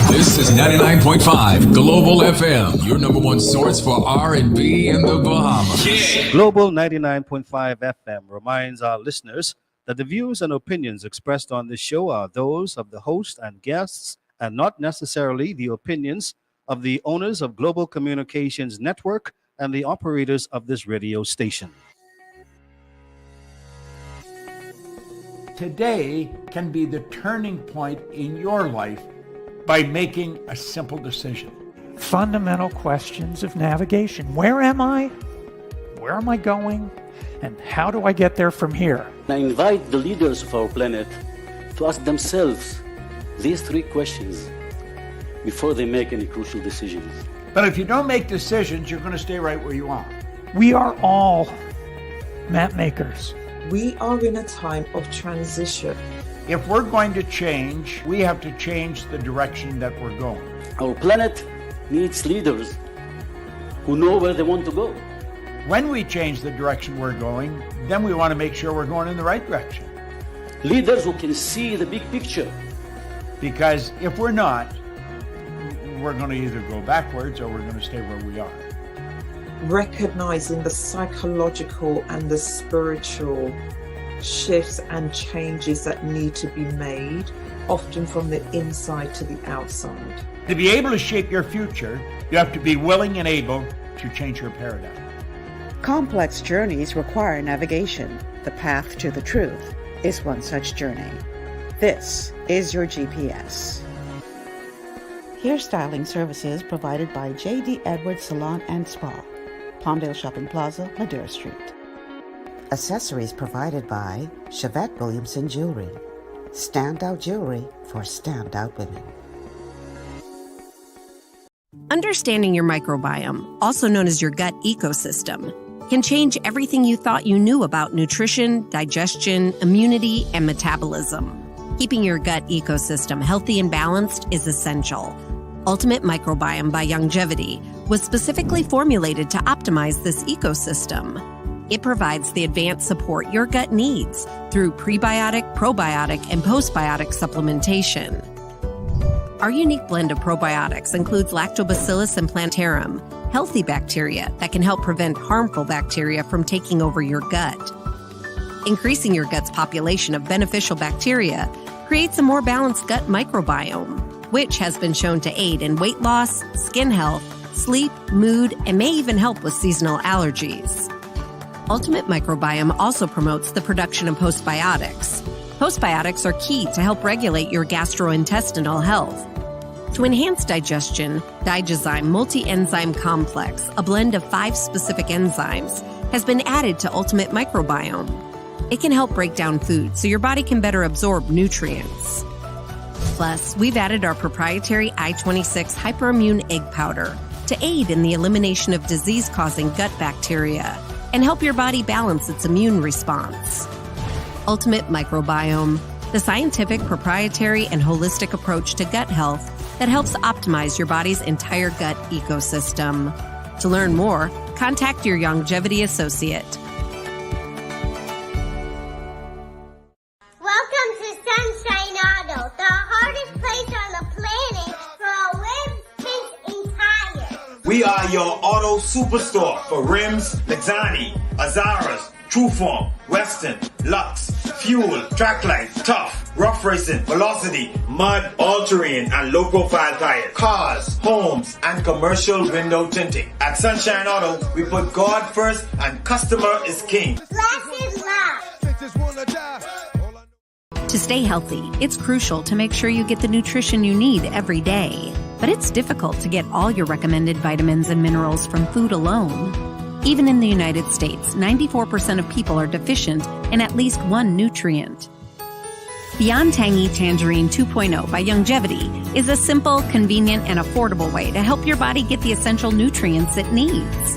This is 99.5 Global FM, your number one source for R&B in the Bahamas. Yeah. Global 99.5 FM reminds our listeners that the views and opinions expressed on this show are those of the host and guests and not necessarily the opinions of the owners of Global Communications Network and the operators of this radio station. Today can be the turning point in your life by making a simple decision. Fundamental questions of navigation. Where am I? Where am I going? And how do I get there from here? I invite the leaders of our planet to ask themselves these three questions before they make any crucial decisions. But if you don't make decisions, you're going to stay right where you are. We are all map makers. We are in a time of transition. If we're going to change, we have to change the direction that we're going. Our planet needs leaders who know where they want to go. When we change the direction we're going, then we want to make sure we're going in the right direction. Leaders who can see the big picture. Because if we're not, we're going to either go backwards or we're going to stay where we are. Recognizing the psychological and the spiritual shifts and changes that need to be made, often from the inside to the outside. To be able to shape your future, you have to be willing and able to change your paradigm. Complex journeys require navigation. The path to the truth is one such journey. This is your GPS. Hairstyling services provided by J.D. Edwards Salon and Spa, Palmdale Shopping Plaza, Madera Street. Accessories provided by Chevette Williamson Jewelry. Standout jewelry for standout women. Understanding your microbiome, also known as your gut ecosystem, can change everything you thought you knew about nutrition, digestion, immunity, and metabolism. Keeping your gut ecosystem healthy and balanced is essential. Ultimate Microbiome by Longevity was specifically formulated to optimize this ecosystem. It provides the advanced support your gut needs through prebiotic, probiotic, and postbiotic supplementation. Our unique blend of probiotics includes Lactobacillus and Plantarum, healthy bacteria that can help prevent harmful bacteria from taking over your gut. Increasing your gut's population of beneficial bacteria creates a more balanced gut microbiome, which has been shown to aid in weight loss, skin health, sleep, mood, and may even help with seasonal allergies. Ultimate Microbiome also promotes the production of postbiotics. Postbiotics are key to help regulate your gastrointestinal health. To enhance digestion, Digizyme Multi-Enzyme Complex, a blend of 5 specific enzymes, has been added to Ultimate Microbiome. It can help break down food so your body can better absorb nutrients. Plus, we've added our proprietary I-26 Hyperimmune Egg Powder to aid in the elimination of disease-causing gut bacteria and help your body balance its immune response. Ultimate Microbiome, the scientific, proprietary, and holistic approach to gut health that helps optimize your body's entire gut ecosystem. To learn more, contact your Longevity associate. Welcome to Sunshine Auto, the hardest place on the planet for a rims, paint, and tires. We are your auto superstore for rims, Lexani, Azaras, Trueform, Western, Lux, Fuel, Tracklight, Tough, Rough Racing, Velocity, Mud, All-Terrain, and low-profile tires. Cars, homes, and commercial window tinting. At Sunshine Auto, we put God first and customer is king. Glasses love. To stay healthy, it's crucial to make sure you get the nutrition you need every day. But it's difficult to get all your recommended vitamins and minerals from food alone. Even in the United States, 94% of people are deficient in at least one nutrient. Beyond Tangy Tangerine 2.0 by Longevity is a simple, convenient, and affordable way to help your body get the essential nutrients it needs.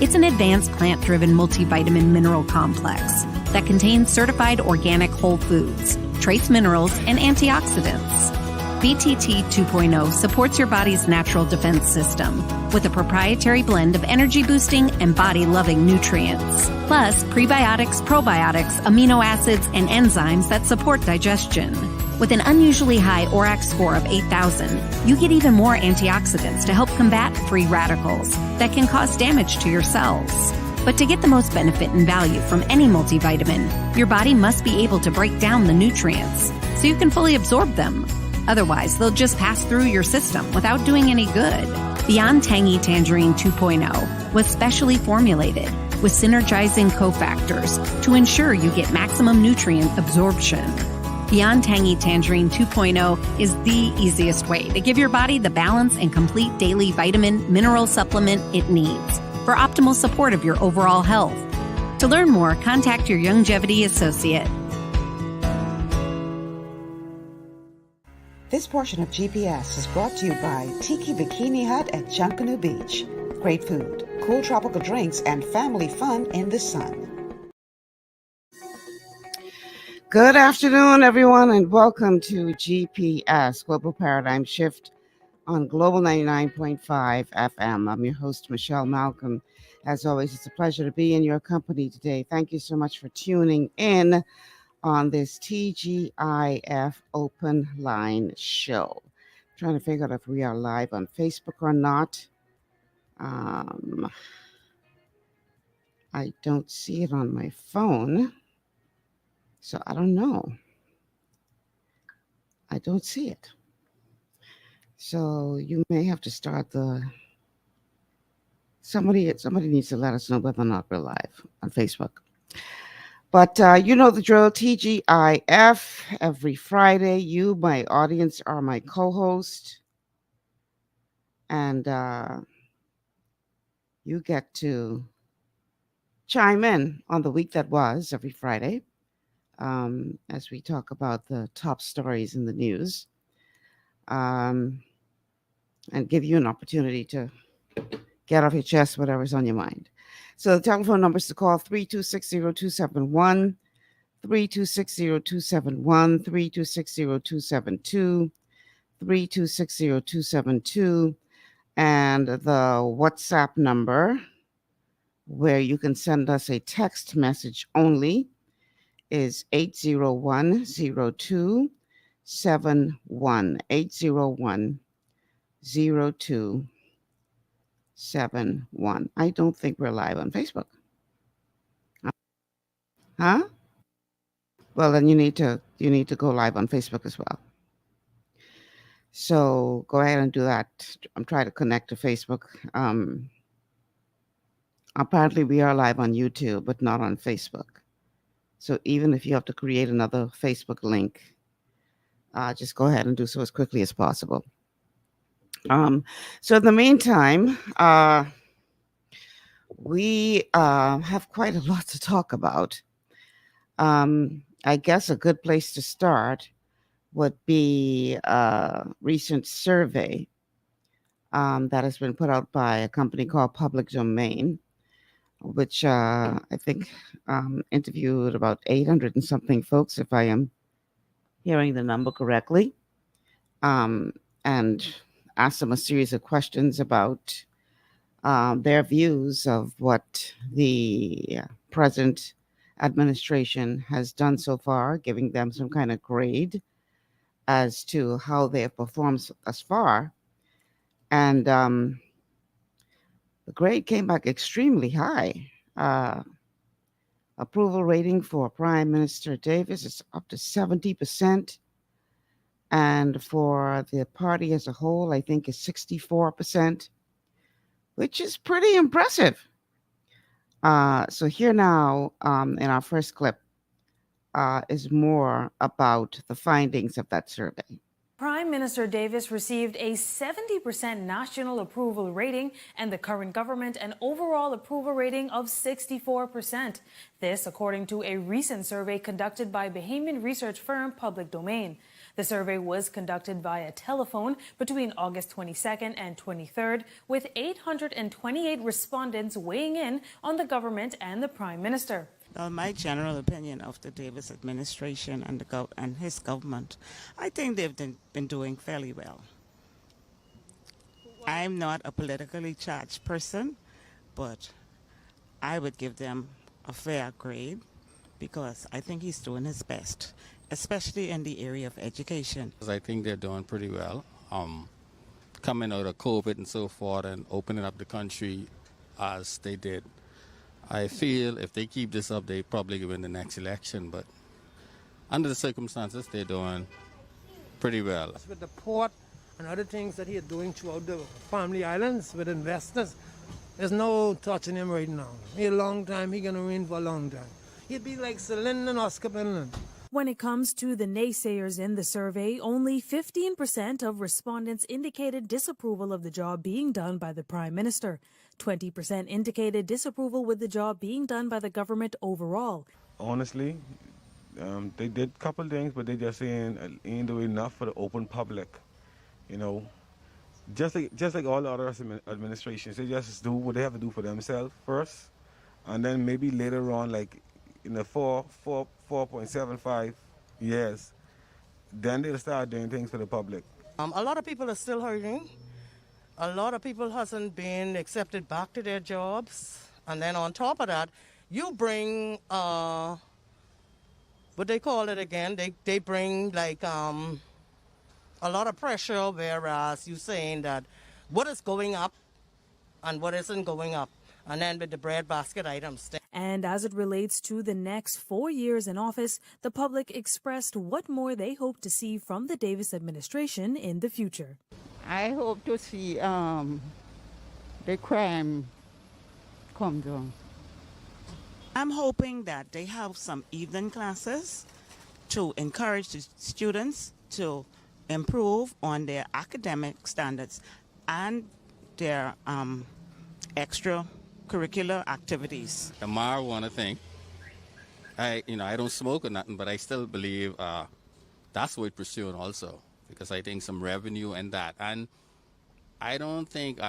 It's an advanced plant-driven multivitamin mineral complex that contains certified organic whole foods, trace minerals, and antioxidants. BTT 2.0 supports your body's natural defense system with a proprietary blend of energy-boosting and body-loving nutrients, plus prebiotics, probiotics, amino acids, and enzymes that support digestion. With an unusually high ORAC score of 8,000, you get even more antioxidants to help combat free radicals that can cause damage to your cells. But to get the most benefit and value from any multivitamin, your body must be able to break down the nutrients so you can fully absorb them. Otherwise, they'll just pass through your system without doing any good. Beyond Tangy Tangerine 2.0 was specially formulated with synergizing cofactors to ensure you get maximum nutrient absorption. Beyond Tangy Tangerine 2.0 is the easiest way to give your body the balance and complete daily vitamin mineral supplement it needs for optimal support of your overall health. To learn more, contact your Longevity associate. This portion of GPS is brought to you by Tiki Bikini Hut at Junkanoo Beach. Great food, cool tropical drinks, and family fun in the sun. Good afternoon, everyone, and welcome to GPS, Global Paradigm Shift on Global 99.5 FM. I'm your host, Michelle Malcolm. As always, it's a pleasure to be in your company today. Thank you so much for tuning in on this TGIF Open Line show. I'm trying to figure out if we are live on Facebook or not. I don't see it on my phone. So I don't know. I don't see it. So you may have to start somebody needs to let us know whether or not we're live on Facebook. But you know the drill, TGIF, every Friday. You, my audience, are my co-host. And you get to chime in on the week that was every Friday. As we talk about the top stories in the news, and give you an opportunity to get off your chest whatever's on your mind. So the telephone numbers to call 3260271, 3260271, 3260272, 3260272, and the WhatsApp number where you can send us a text message only is 801-0271, 801-0271. I don't think we're live on Facebook. Huh? Well, then you need to go live on Facebook as well. So go ahead and do that. I'm trying to connect to Facebook. Apparently we are live on YouTube, but not on Facebook. So even if you have to create another Facebook link, just go ahead and do so as quickly as possible. So in the meantime, we have quite a lot to talk about. I guess a good place to start would be a recent survey that has been put out by a company called Public Domain, which I think interviewed about 800 and something folks, if I am hearing the number correctly, and asked them a series of questions about their views of what the present administration has done so far, giving them some kind of grade as to how they have performed thus far. And the grade came back extremely high. Approval rating for Prime Minister Davis is up to 70%. And for the party as a whole, I think is 64%, which is pretty impressive. So here now, in our first clip, is more about the findings of that survey. Prime Minister Davis received a 70% national approval rating and the current government an overall approval rating of 64%. This, according to a recent survey conducted by Bahamian research firm Public Domain. The survey was conducted via telephone between August 22nd and 23rd, with 828 respondents weighing in on the government and the Prime Minister. Well, my general opinion of the Davis administration and his government, I think they've been doing fairly well. I'm not a politically charged person, but I would give them a fair grade because I think he's doing his best, especially in the area of education. I think they're doing pretty well. Coming out of COVID and so forth and opening up the country as they did. I feel if they keep this up, they probably win the next election. But under the circumstances, they're doing pretty well. With the port and other things that he is doing throughout the family islands with investors, there's no touching him right now. He a long time, he gonna reign for a long time. He'd be like Celine and Oscar Penland. When it comes to the naysayers in the survey, only 15% of respondents indicated disapproval of the job being done by the Prime Minister. 20% indicated disapproval with the job being done by the government overall. Honestly, they did a couple things, but they just saying ain't doing enough for the open public. You know, just like all the other administrations, they just do what they have to do for themselves first, and then maybe later on, like in the 4.75 years, then they'll start doing things for the public. A lot of people are still hurting. A lot of people hasn't been accepted back to their jobs. And then on top of that, you bring, what they call it again, they bring like a lot of pressure, whereas you're saying that what is going up and what isn't going up. And then with the breadbasket items. And as it relates to the next 4 years in office, the public expressed what more they hope to see from the Davis administration in the future. I hope to see the crime come down. I'm hoping that they have some evening classes to encourage the students to improve on their academic standards and their extracurricular activities. The marijuana thing, I don't smoke or nothing, but I still believe that's worth pursuing also, because I think some revenue and that. And I don't think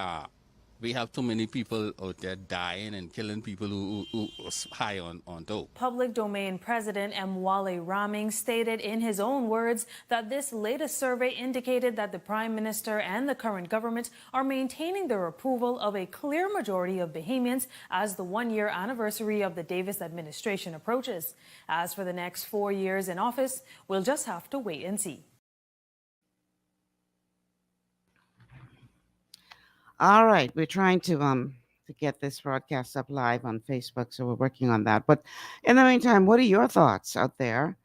we have too many people out there dying and killing people who are high on dope. Public Domain President Mwale Raming stated in his own words that this latest survey indicated that the Prime Minister and the current government are maintaining their approval of a clear majority of Bahamians as the one-year anniversary of the Davis administration approaches. As for the next 4 years in office, we'll just have to wait and see. All right, we're trying to get this broadcast up live on Facebook, so we're working on that. But in the meantime, what are your thoughts out there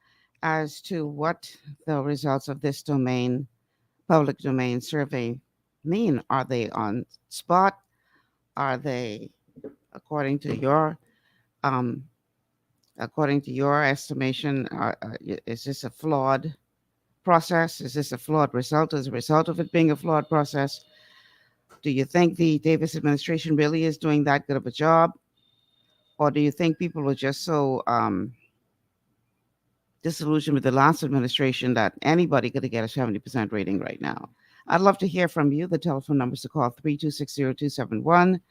as to what the results of this public domain survey mean? Are they on spot? Are they, according to your estimation, is this a flawed process? Is this a flawed result as a result of it being a flawed process? Do you think the Davis administration really is doing that good of a job? Or do you think people were just so disillusioned with the last administration that anybody could get a 70% rating right now? I'd love to hear from you. The telephone numbers to call 3260271,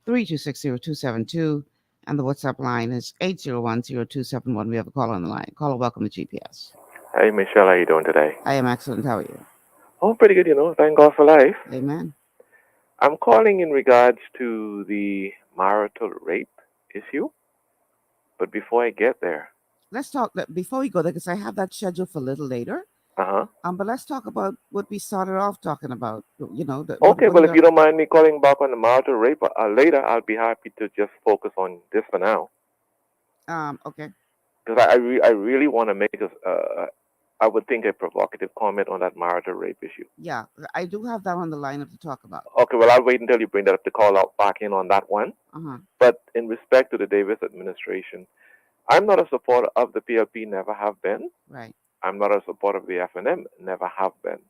3260272, and the WhatsApp line is 8010271. We have a call on the line. Caller, welcome to GPS. Hey, Michelle, how are you doing today? I am excellent. How are you? Oh, pretty good, Thank God for life. Amen. I'm calling in regards to the marital rape issue. But before I get there, let's talk before we go there, because I have that scheduled for a little later. But let's talk about what we started off talking about. Okay, well, if you don't mind me calling back on the marital rape later, I'll be happy to just focus on this for now. Okay. Because I really want to make I would think a provocative comment on that marital rape issue. Yeah, I do have that on the lineup to talk about. Okay, well, I'll wait until you bring that up to call out back in on that one. But in respect to the Davis administration, I'm not a supporter of the PLP, never have been. Right. I'm not a supporter of the FNM, never have been.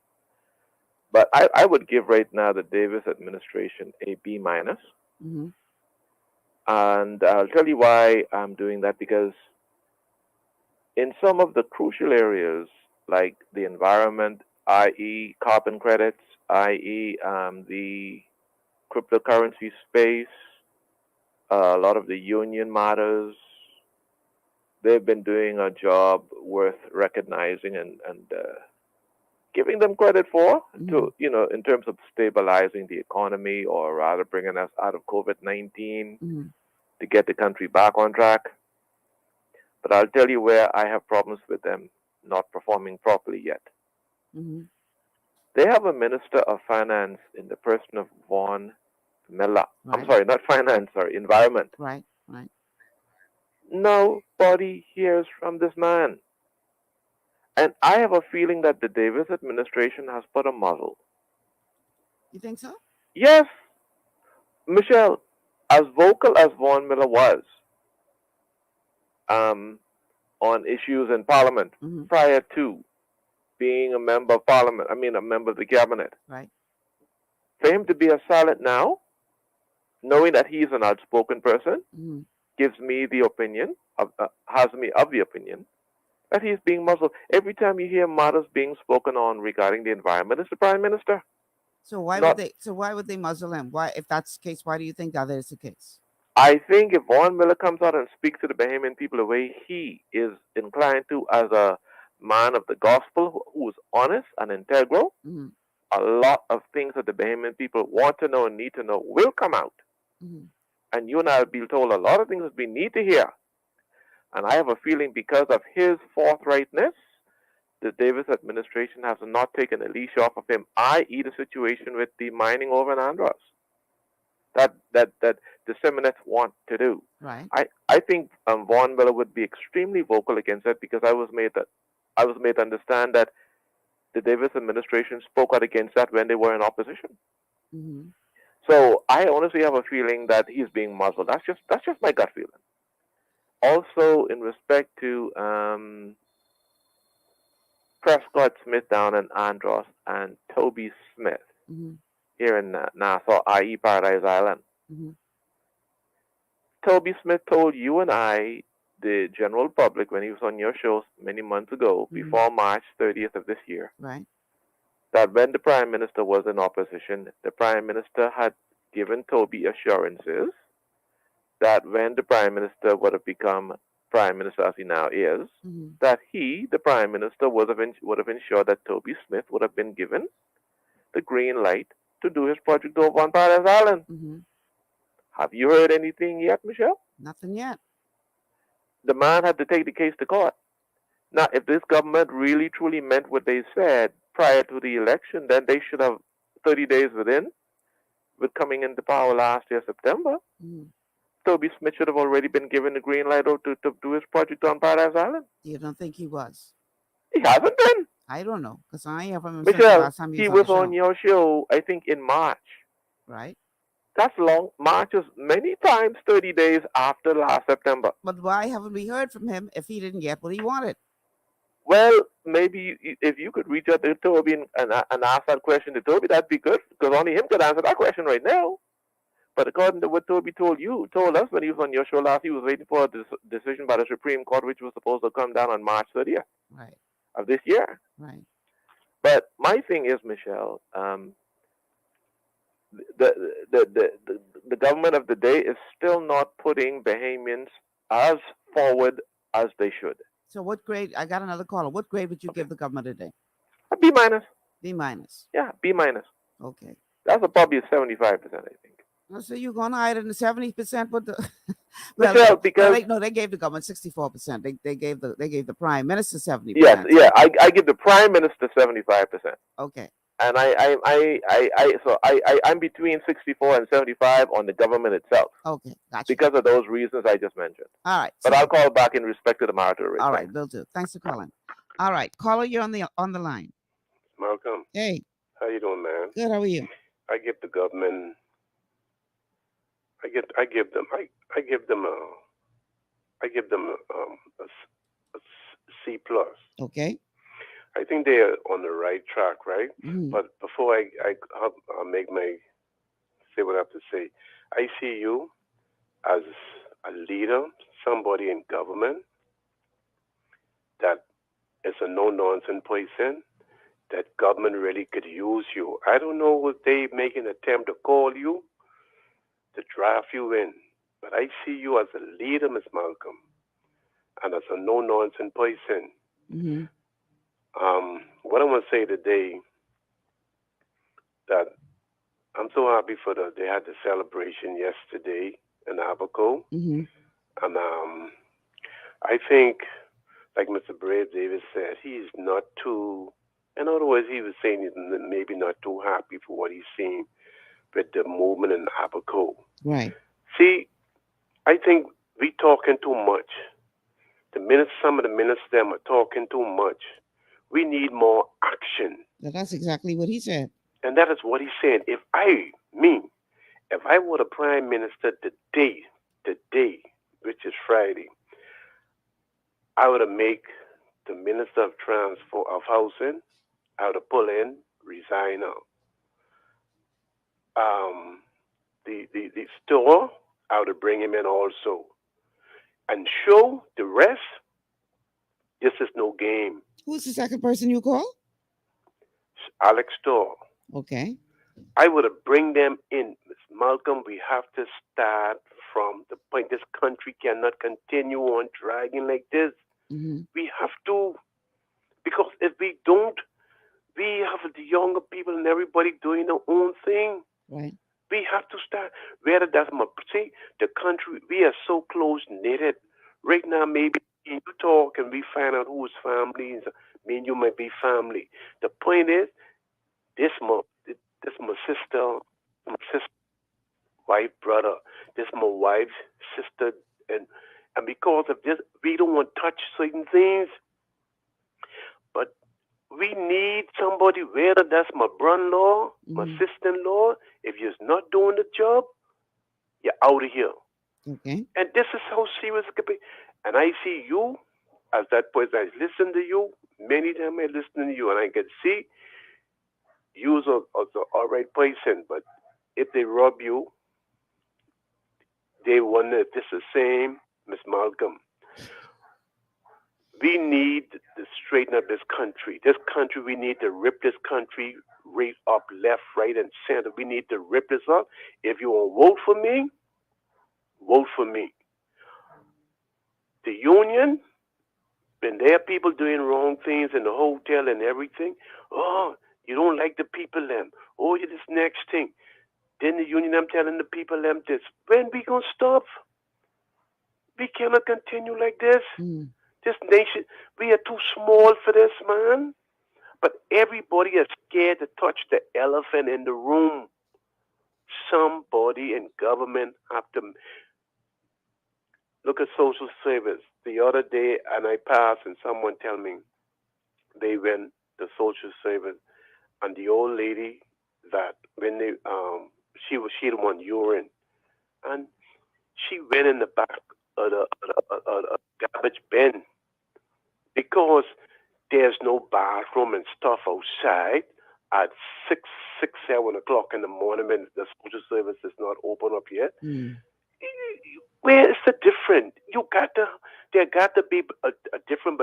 But I would give right now the Davis administration a B-. And I'll tell you why I'm doing that, because in some of the crucial areas like the environment, i.e., carbon credits, i.e., the cryptocurrency space, a lot of the union matters. They've been doing a job worth recognizing and giving them credit for, to in terms of stabilizing the economy, or rather bringing us out of COVID-19 to get the country back on track. But I'll tell you where I have problems with them not performing properly yet. They have a minister of finance in the person of Vaughan Miller. I'm sorry, not finance, sorry, environment. Right. Nobody hears from this man. And I have a feeling that the Davis administration has put a muzzle. You think so? Yes, Michelle, as vocal as Vaughan Miller was on issues in Parliament prior to being a member of Parliament, a member of the cabinet, right? For him to be as silent now, knowing that he's an outspoken person, gives me the opinion, has me of the opinion that he's being muzzled. Every time you hear matters being spoken on regarding the environment, it's the Prime Minister. So why would they muzzle him? Why, if that's the case, why do you think that is the case? I think if Vaughan Miller comes out and speaks to the Bahamian people the way he is inclined to, as a man of the gospel who is honest and integral, a lot of things that the Bahamian people want to know and need to know will come out. And you and I will be told a lot of things that we need to hear. And I have a feeling because of his forthrightness, the Davis administration has not taken a leash off of him, i.e. the situation with the mining over in Andros that the Seminoles want to do. Right. I think Vaughan Miller would be extremely vocal against that, because I was made to understand that the Davis administration spoke out against that when they were in opposition. So I honestly have a feeling that he's being muzzled. That's just my gut feeling. Also, in respect to Prescott Smith down in Andros and Toby Smith here in Nassau, i.e. Paradise Island. Toby Smith told you and I, the general public, when he was on your show many months ago, before March 30th of this year, right, that when the Prime Minister was in opposition, the Prime Minister had given Toby assurances that when the Prime Minister would have become Prime Minister as he now is, that he, the Prime Minister, would have ensured that Toby Smith would have been given the green light to do his project over on Paradise Island. Have you heard anything yet, Michelle? Nothing yet. The man had to take the case to court. Now, if this government really truly meant what they said prior to the election, then they should have 30 days with coming into power last year, September. Toby Smith should have already been given the green light to do his project on Paradise Island. You don't think he was? He hasn't been. I don't know, because I haven't remember since the Michelle, last time he was on your show, I think, in March. Right. That's long. March is many times 30 days after last September. But why haven't we heard from him if he didn't get what he wanted? Well, maybe if you could reach out to Toby and ask that question to Toby, that'd be good, because only him could answer that question right now. But according to what Toby told us when he was on your show last, he was waiting for a decision by the Supreme Court, which was supposed to come down on March 30th of this year. Right. But my thing is, Michelle, the government of the day is still not putting Bahamians as forward as they should. So what grade? I got another caller. What grade would you give the government today? A B minus. B minus. Yeah, B minus. Okay. That's probably a 75%, I think. So you're going higher than the 70% with the Michelle, because they gave the government 64%. They gave the prime minister 70%. Yes, yeah, I give the prime minister 75%. Okay. And I'm between 64 and 75 on the government itself. Okay, gotcha. Because of those reasons I just mentioned. All right. But I'll call back in respect to the marital arrangement. All right, will do. Thanks for calling. All right, caller, you're on the line. Malcolm. Hey. How you doing, man? Good. How are you? I give the government. I give them a C plus. Okay. I think they are on the right track, right? But before I say what I have to say, I see you as a leader, somebody in government that is a no-nonsense person that government really could use you. I don't know if they make an attempt to call you to draft you in, but I see you as a leader, Miss Malcolm, and as a no-nonsense person. Mm-hmm. What I want to say today that I'm so happy for they had the celebration yesterday in Abaco, Mm-hmm. and I think, like Mr. Brave Davis said, he's not too. In other words, he was saying he's maybe not too happy for what he's seen with the movement in Abaco. Right. See, I think we talking too much. Some of the ministers them are talking too much. We need more action. That's exactly what he said. And that is what he's saying. If I were the prime minister today, which is Friday, I would have make the minister of transport of housing, I would have pull in, resign out. The store, I would have bring him in also. And show the rest, this is no game. Who's the second person you call? Alex Store. Okay. I would have bring them in. Ms. Malcolm, we have to start from the point. This country cannot continue on dragging like this. Mm-hmm. We have to, because if we don't, we have the younger people and everybody doing their own thing. Right. We have to start. Whether that's see, the country, we are so close knitted. Right now, maybe you talk and we find out who's family. Me and you might be family. The point is, this my sister, wife, brother. This my wife's sister, and because of this, we don't want to touch certain things. But we need somebody, whether that's my brother-in-law, my sister-in-law. If you're not doing the job, you're out of here. Okay. And this is how serious it could be. And I see you as that person. I listen to you many times. I listen to you, and I can see you're an all right person. But if they rob you, they wonder if this is the same, Miss Malcolm. We need to straighten up this country. This country, we need to rip this country right up, left, right, and center. We need to rip this up. If you want to vote for me, vote for me. The union, when there are people doing wrong things in the hotel and everything, oh, you don't like the people them. Oh, you this next thing. Then the union, I'm telling the people them this. When we going to stop? We cannot continue like this. This nation, we are too small for this, man. But everybody is scared to touch the elephant in the room. Somebody in government have to look at social service. The other day, and I passed, and someone tell me they went to social service, and the old lady that when they she didn't want urine, and she went in the back of the garbage bin because there's no bathroom and stuff outside at 7 o'clock in the morning when the social service is not open up yet. Where is the difference? There got to be a difference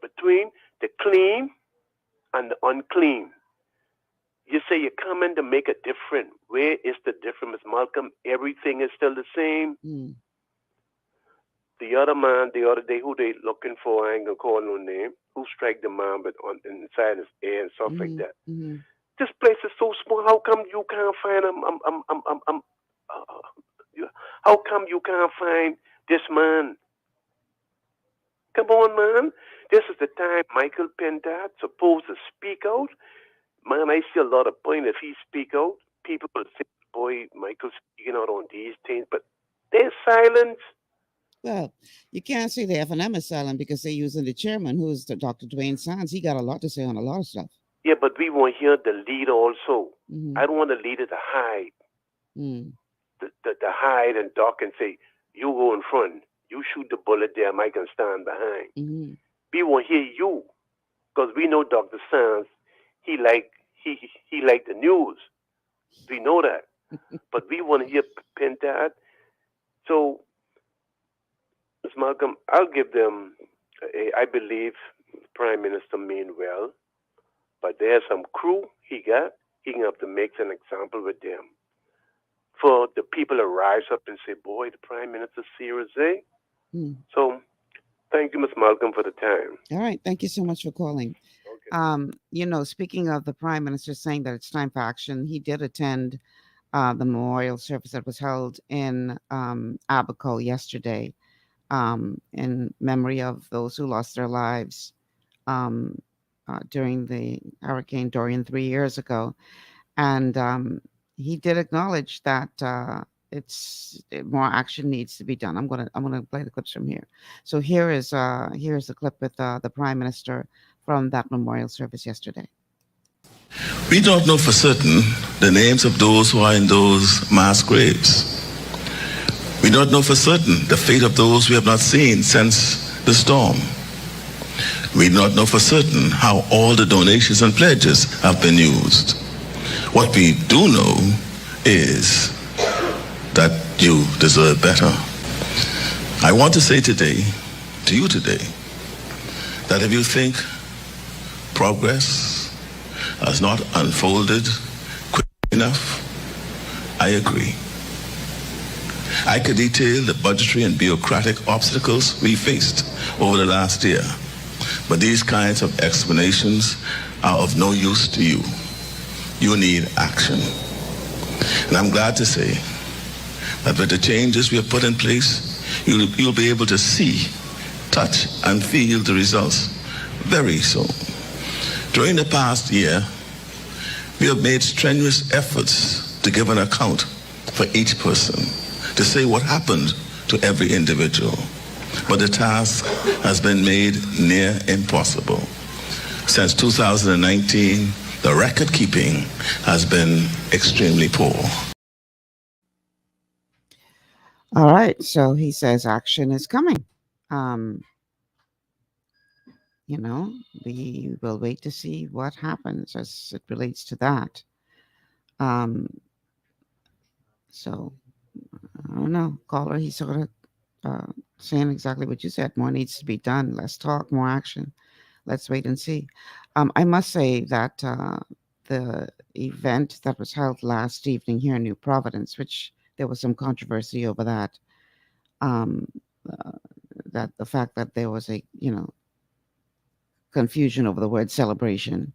between the clean and the unclean. You say you come in to make a difference. Where is the difference, Malcolm? Everything is still the same. The other man, the other day, who they looking for, I ain't gonna call no name, who strike the man but inside his ear and stuff like that. This place is so small. How come you can't find how come you can't find this man? Come on, man. This is the time Michael Pentat supposed to speak out. Man, I see a lot of point if he speak out. People will say, boy, Michael's speaking out on these things, but they're silent. Well, you can't say the F&M is silent because they're using the chairman, who is Dr. Dwayne Sands. He got a lot to say on a lot of stuff. Yeah, but we want to hear the leader also. I don't want the leader to hide. The hide and duck and say, you go in front. You shoot the bullet there, Mike can stand behind. We want to hear you. Because we know Dr. Sands, he like the news. We know that. But we want to hear Pentat. So, Ms. Malcolm, I'll give them, I believe, Prime Minister mean well, but there's some crew he got. He can have to make an example with them. For the people to rise up and say, boy, the Prime Minister serious, eh? So thank you, Ms. Malcolm, for the time. All right. Thank you so much for calling. Speaking of the Prime Minister saying that it's time for action, he did attend the memorial service that was held in Abaco yesterday in memory of those who lost their lives during the Hurricane Dorian 3 years ago. And he did acknowledge that more action needs to be done. I'm gonna play the clips from here. So here's the clip with the Prime Minister from that memorial service yesterday. We don't know for certain the names of those who are in those mass graves. We don't know for certain the fate of those we have not seen since the storm. We do not know for certain how all the donations and pledges have been used. What we do know is that you deserve better. I want to say today, to you today, that if you think progress has not unfolded quick enough, I agree. I could detail the budgetary and bureaucratic obstacles we faced over the last year, but these kinds of explanations are of no use to you. You need action. And I'm glad to say that with the changes we have put in place, you'll be able to see, touch, and feel the results very soon. During the past year, we have made strenuous efforts to give an account for each person, to say what happened to every individual. But the task has been made near impossible. Since 2019, the record keeping has been extremely poor. All right, so he says action is coming. We will wait to see what happens as it relates to that. So I don't know, caller. He's sort of saying exactly what you said. More needs to be done. Less talk, more action. Let's wait and see. I must say that the event that was held last evening here in New Providence, which there was some controversy over that, that the fact that there was a confusion over the word celebration.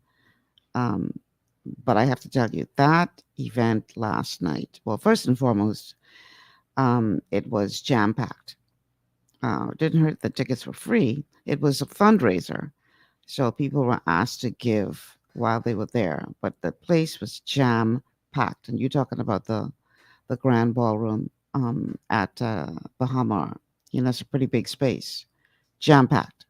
But I have to tell you that event last night, well, first and foremost, it was jam-packed. It didn't hurt that tickets were free. It was a fundraiser. So people were asked to give while they were there. But the place was jam-packed. And you're talking about the Grand Ballroom at Bahamar. It's a pretty big space. Jam-packed.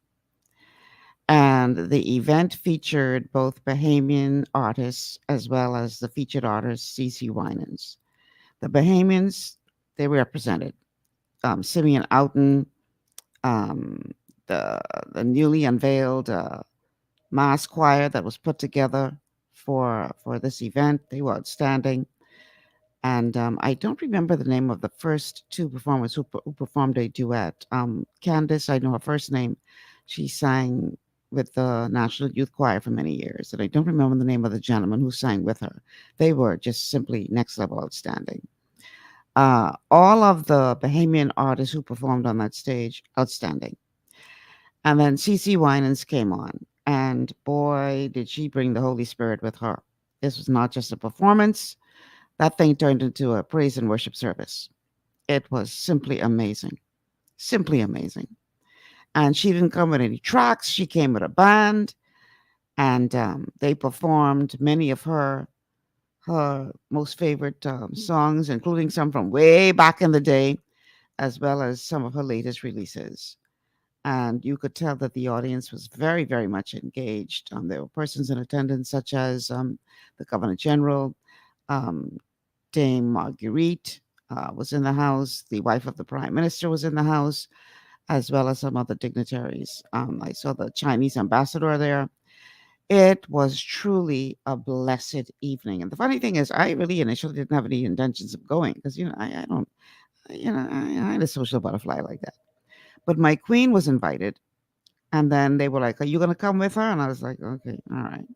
And the event featured both Bahamian artists as well as the featured artist, CeCe Winans. The Bahamians, they represented Simeon Outen, the newly unveiled mass choir that was put together for this event. They were outstanding. And I don't remember the name of the first two performers who performed a duet. Candace, I know her first name. She sang with the National Youth Choir for many years. And I don't remember the name of the gentleman who sang with her. They were just simply next level outstanding. All of the Bahamian artists who performed on that stage, outstanding. And then CeCe Winans came on. And boy, did she bring the Holy Spirit with her. This was not just a performance. That thing turned into a praise and worship service. It was simply amazing. Simply amazing. And she didn't come with any tracks. She came with a band. And they performed many of her most favorite songs, including some from way back in the day, as well as some of her latest releases. And you could tell that the audience was very, very much engaged. There were persons in attendance such as the Governor General, Dame Marguerite was in the house. The wife of the Prime Minister was in the house, as well as some other dignitaries. I saw the Chinese ambassador there. It was truly a blessed evening. And the funny thing is, I really initially didn't have any intentions of going because, I don't, I ain't a social butterfly like that. But my queen was invited, And then they were like, "Are you going to come with her?" And I was like, "Okay, all right."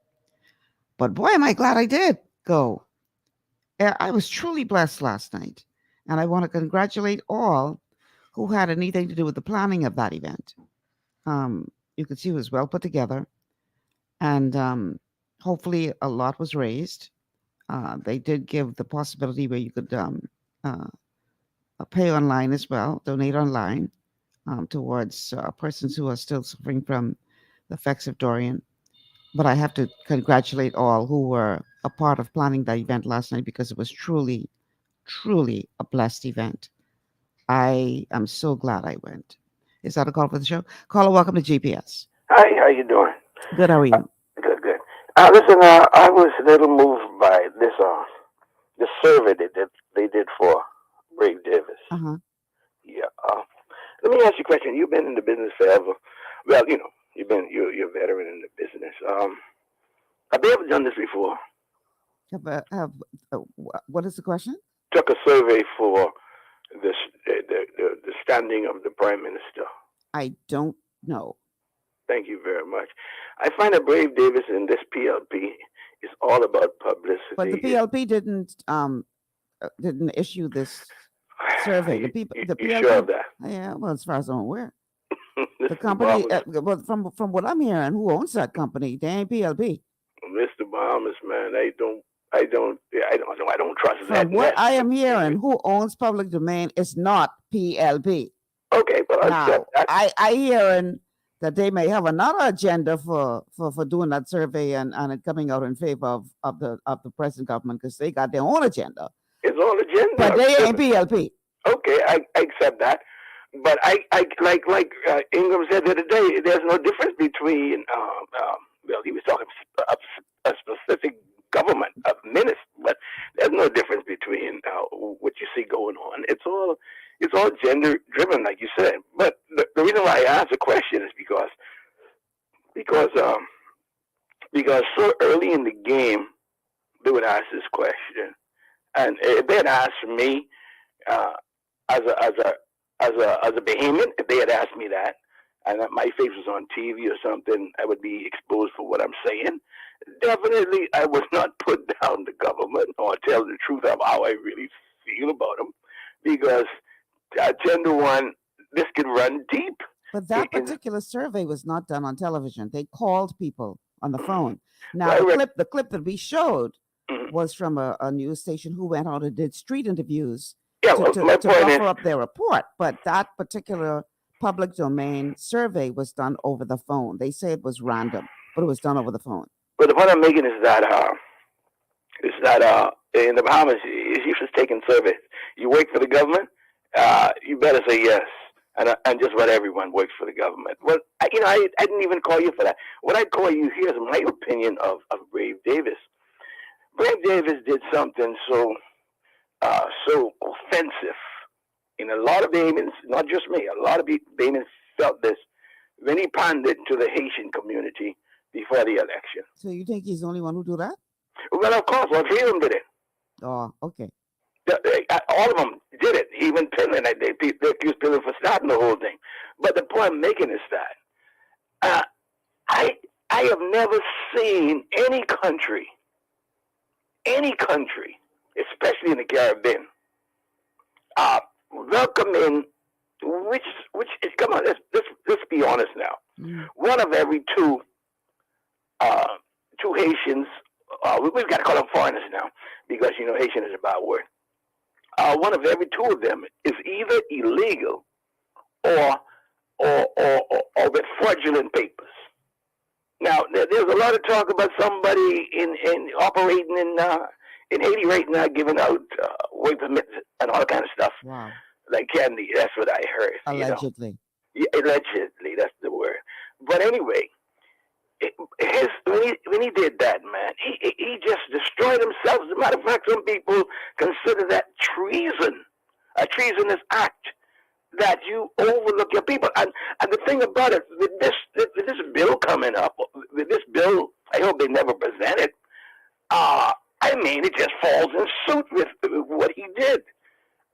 But boy, am I glad I did go. I was truly blessed last night. And I want to congratulate all who had anything to do with the planning of that event. You could see it was well put together. And hopefully a lot was raised. They did give the possibility where you could pay online as well, donate online towards persons who are still suffering from the effects of Dorian. But I have to congratulate all who were a part of planning that event last night because it was truly, truly a blessed event. I am so glad I went. Is that a call for the show? Caller, welcome to GPS. Hi, how you doing? Good, how are you? Good, good. Listen, I was a little moved by this survey they did for Brave Davis. Uh-huh. Yeah. Let me ask you a question. You've been in the business forever. Well, you know, you're a veteran in the business. Have they ever done this before? What is the question? Took a survey for the standing of the prime minister. I don't know. Thank you very much. I find that Brave Davis and this PLP is all about publicity. But the PLP didn't issue this survey. The PLP, sure of that? Yeah, well, as far as I'm aware, the company. Well, from what I'm hearing, who owns that company? They ain't PLP. Mr. Bahamas, man, I don't trust that. From what I am hearing, who owns public domain is not PLP. Okay, but now I hearing that they may have another agenda for doing that survey and it coming out in favor of the present government because they got their own agenda. It's all agenda. But they ain't PLP. Okay, I accept that. But I like Ingram said the other day, there's no difference between well, he was talking a specific government, a minister, but there's no difference between what you see going on. It's all gender driven, like you said. But the reason why I asked the question is because so early in the game they would ask this question, and if they had asked me as a behemoth, if they had asked me that, and my face was on TV or something, I would be exposed for what I'm saying. Definitely, I would not put down the government or tell the truth of how I really feel about them, because Agenda One, this could run deep. But that particular survey was not done on television. They called people on the phone. Now, the clip that we showed was from a news station who went out and did street interviews to offer up their report. But that particular public domain survey was done over the phone. They say it was random, but it was done over the phone. But the point I'm making is that in the Bahamas, it's usually taking surveys. You work for the government, you better say yes, and just let everyone work for the government. Well, I didn't even call you for that. What I call you here is my opinion of Brave Davis. Brave Davis did something so offensive. In a lot of Bahamians, not just me, a lot of Bahamians felt this when he pandered to the Haitian community before the election. So you think he's the only one who do that? Well, of course, all three of them did it. Oh, okay. All of them did it. Even Pillin, they accused Pillin for starting the whole thing. But the point I'm making is that I have never seen any country, especially in the Caribbean, welcome in which come on, let's be honest now. One of every two Haitians, we've got to call them foreigners now because Haitian is a bad word. One of every two of them is either illegal or with fraudulent papers. Now, there's a lot of talk about somebody in operating in Haiti right now, giving out work permits and all kind of stuff. Wow. Like candy. That's what I heard. Allegedly. Yeah, allegedly, that's the word. But anyway, when he did that, man, he just destroyed himself. As a matter of fact, some people consider that treason, a treasonous act, that you overlook your people. And the thing about it, with this bill coming up, with this bill, I hope they never present it. It just falls in suit with what he did.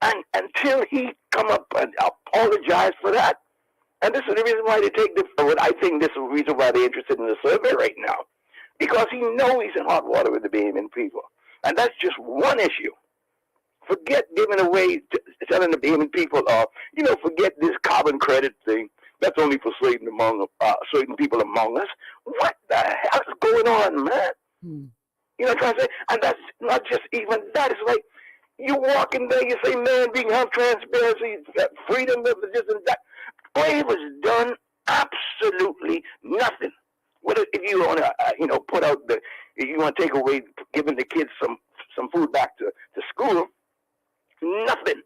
And until he come up and apologize for that, And this is the reason why they take I think this is the reason why they're interested in the survey right now. Because he knows he's in hot water with the Bahamian people. And that's just one issue. Forget giving away, telling the Bahamian people, forget this carbon credit thing. That's only for certain people among us. What the hell is going on, man? You know what I'm trying to say? And that's not just even that. It's like you walk in there, you say, man, being health transparency, freedom of this and that. Brave has done absolutely nothing. If you want to, put out if you want to take away giving the kids some food back to school, nothing.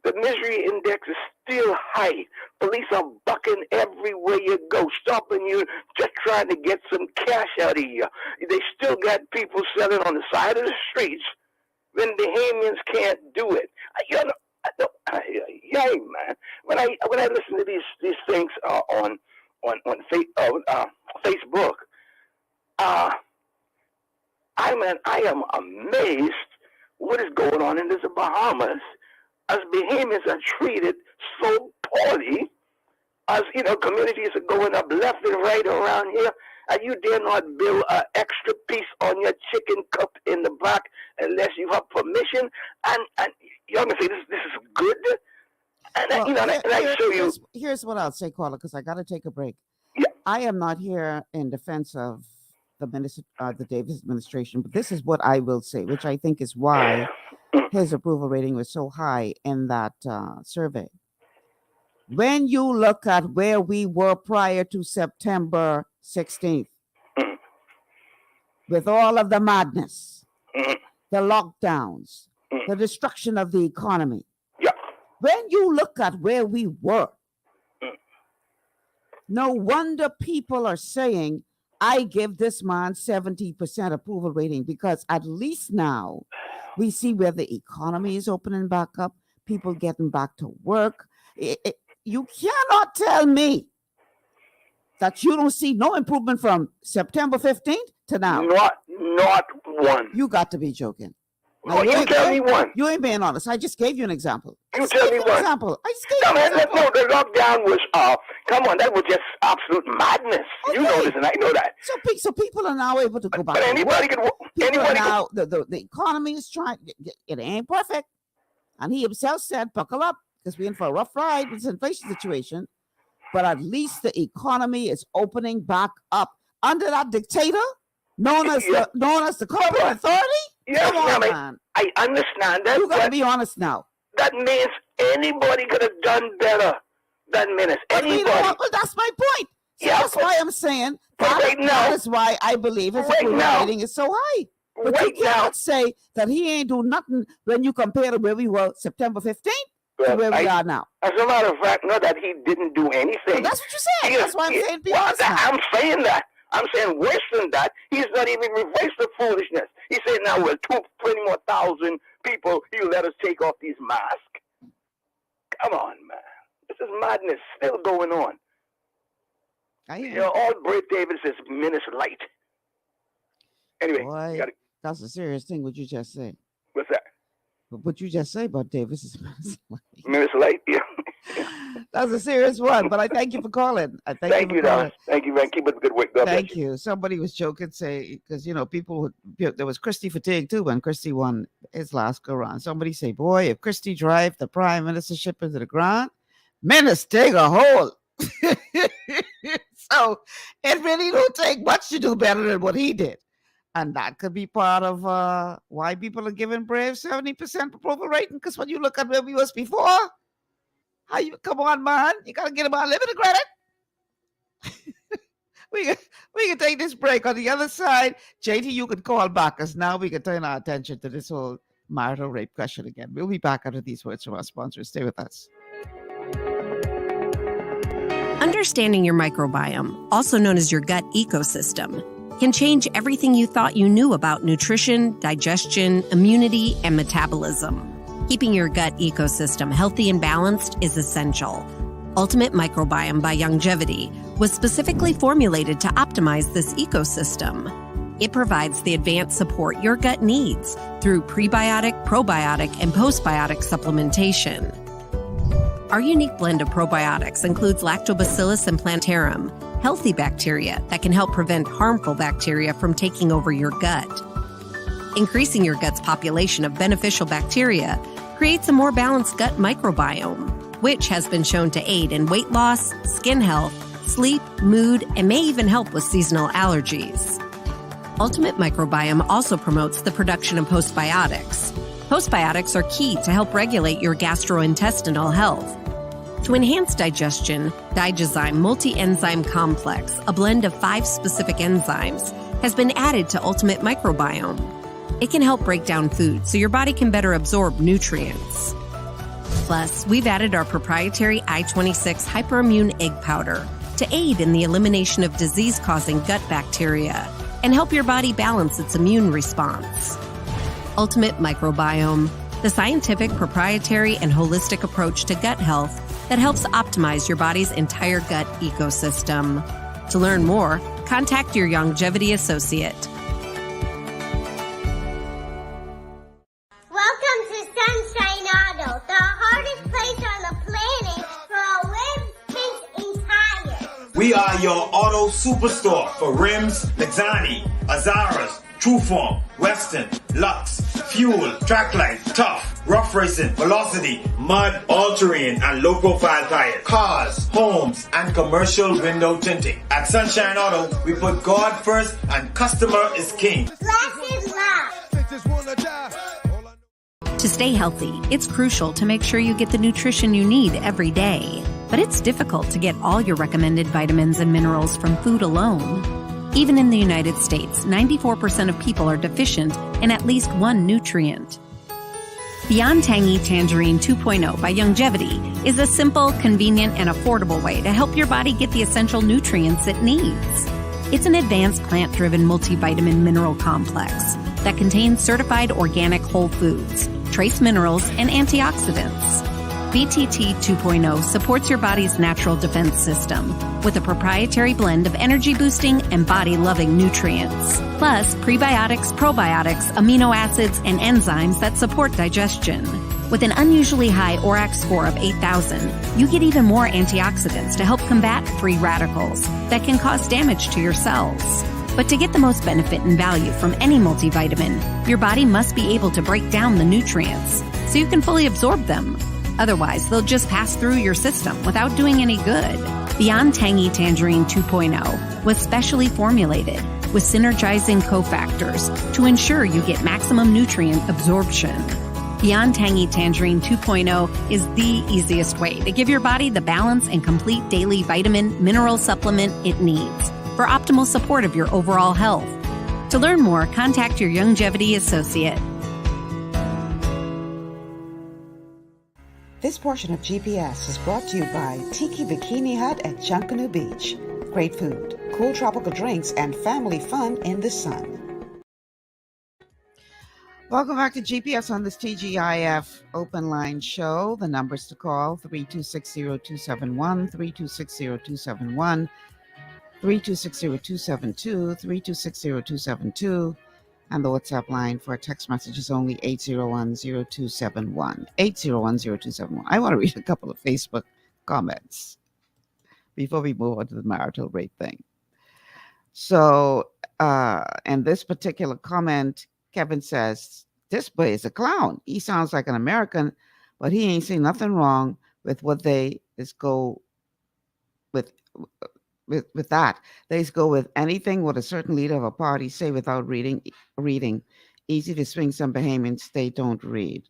The misery index is still high. Police are bucking everywhere you go, stopping you, just trying to get some cash out of you. They still got people selling on the side of the streets when the Bahamians can't do it. Yay, man! When I listen to these things on Facebook, I am amazed what is going on in the Bahamas. As Bahamians are treated so poorly, as communities are going up left and right around here, and you dare not build an extra piece on your chicken cup in the back unless you have permission. And you're gonna say this is good. And I show you. Here's what I'll say, caller, because I got to take a break. Yeah. I am not here in defense of the Davis administration, but this is what I will say, which I think is why his approval rating was so high in that survey. When you look at where we were prior to September 16th, with all of the madness, the lockdowns, the destruction of the economy, when you look at where we were, no wonder people are saying, I give this man 70% approval rating, because at least now we see where the economy is opening back up, people getting back to work. You cannot tell me that you don't see no improvement from September 15th to now. Not one. You got to be joking. Now, you tell me one. You ain't being honest. I just gave you an example. You tell me one. Example. I just gave you an example. No, the lockdown was, come on, that was just absolute madness. Okay. You know this, and I know that. So people are now able to go back. But anybody can. Now, the economy is trying. It ain't perfect, and he himself said, "Buckle up, because we're in for a rough ride with this inflation situation." But at least the economy is opening back up under that dictator, known as the corporate authority. Yes, Come on, man. I understand that. You gotta be honest now. That means anybody could have done better than Menace. Anybody. Well, that's my point. So that's why I'm saying that is why I believe his approval rating is so high. But you cannot say that he ain't do nothing when you compare to where we were September 15th to where we are now. As a matter of fact, not that he didn't do anything. Well, that's what you said. That's why I'm saying be honest now. I'm saying that. I'm saying worse than that. He's not even reversed the foolishness. He said, now with 20 more thousand people, you let us take off these masks. Come on, man. This is madness still going on. All Brett Davis is Menace light. Anyway, boy, that's a serious thing what you just said. What's that? What you just say about Davis is Menace light. Menace light, yeah. That's a serious one, but I thank you for calling. Thank you, darling. Thank you, man. Keep up the good work. Thank you. Somebody was joking, say, because there was Christie fatigue too when Christie won his last go round. Somebody say, boy, if Christie drive the prime ministership into the ground, Menace take a hole. So it really don't take much to do better than what he did. And that could be part of why people are giving Brave 70% approval rating, because when you look at where we was before, come on, man. You got to get him a little bit of credit. we can take this break. On the other side, JT, you can call back, because now we can turn our attention to this whole marital rape question again. We'll be back after these words from our sponsors. Stay with us. Understanding your microbiome, also known as your gut ecosystem, can change everything you thought you knew about nutrition, digestion, immunity, and metabolism. Keeping your gut ecosystem healthy and balanced is essential. Ultimate Microbiome by Longevity was specifically formulated to optimize this ecosystem. It provides the advanced support your gut needs through prebiotic, probiotic, and postbiotic supplementation. Our unique blend of probiotics includes Lactobacillus and Plantarum, healthy bacteria that can help prevent harmful bacteria from taking over your gut. Increasing your gut's population of beneficial bacteria creates a more balanced gut microbiome, which has been shown to aid in weight loss, skin health, sleep, mood, and may even help with seasonal allergies. Ultimate Microbiome also promotes the production of postbiotics. Postbiotics are key to help regulate your gastrointestinal health. To enhance digestion, Digizyme Multi-Enzyme Complex, a blend of 5 specific enzymes, has been added to Ultimate Microbiome. It can help break down food so your body can better absorb nutrients. Plus, we've added our proprietary I-26 Hyperimmune Egg Powder to aid in the elimination of disease-causing gut bacteria and help your body balance its immune response. Ultimate Microbiome, the scientific, proprietary, and holistic approach to gut health that helps optimize your body's entire gut ecosystem. To learn more, contact your longevity associate. Welcome to Sunshine Auto, the hardest place on the planet for rims, paints, and tires. We are your auto superstore for rims, Lexani, Azaras, Trueform, Western, Lux, Fuel, Tracklight, Tough, Rough Racing, Velocity, Mud, All-Terrain, and low-profile tires. Cars, homes, and commercial window tinting. At Sunshine Auto, we put God first and customer is king. Glasses love. To stay healthy, it's crucial to make sure you get the nutrition you need every day. But it's difficult to get all your recommended vitamins and minerals from food alone. Even in the United States, 94% of people are deficient in at least one nutrient. Beyond Tangy Tangerine 2.0 by Longevity is a simple, convenient, and affordable way to help your body get the essential nutrients it needs. It's an advanced plant-driven multivitamin mineral complex that contains certified organic whole foods, trace minerals, and antioxidants. BTT 2.0 supports your body's natural defense system with a proprietary blend of energy-boosting and body-loving nutrients, plus prebiotics, probiotics, amino acids, and enzymes that support digestion. With an unusually high ORAC score of 8,000, you get even more antioxidants to help combat free radicals that can cause damage to your cells. But to get the most benefit and value from any multivitamin, your body must be able to break down the nutrients so you can fully absorb them. Otherwise, they'll just pass through your system without doing any good. Beyond Tangy Tangerine 2.0 was specially formulated with synergizing cofactors to ensure you get maximum nutrient absorption. Beyond Tangy Tangerine 2.0 is the easiest way to give your body the balance and complete daily vitamin mineral supplement it needs for optimal support of your overall health. To learn more, contact your longevity associate. This portion of GPS is brought to you by Tiki Bikini Hut at Junkanoo Beach. Great food, cool tropical drinks, and family fun in the sun. Welcome back to GPS on this TGIF Open Line show. The numbers to call, 3260271, 3260271, 3260272, 3260272. And the WhatsApp line for text messages only 801-0271. 801-0271. I want to read a couple of Facebook comments before we move on to the marital rate thing. So, in this particular comment, Kevin says, this boy is a clown. He sounds like an American, but he ain't seen nothing wrong with what they just go with that. They just go with anything what a certain leader of a party say without reading. Easy to swing some Bahamians, they don't read.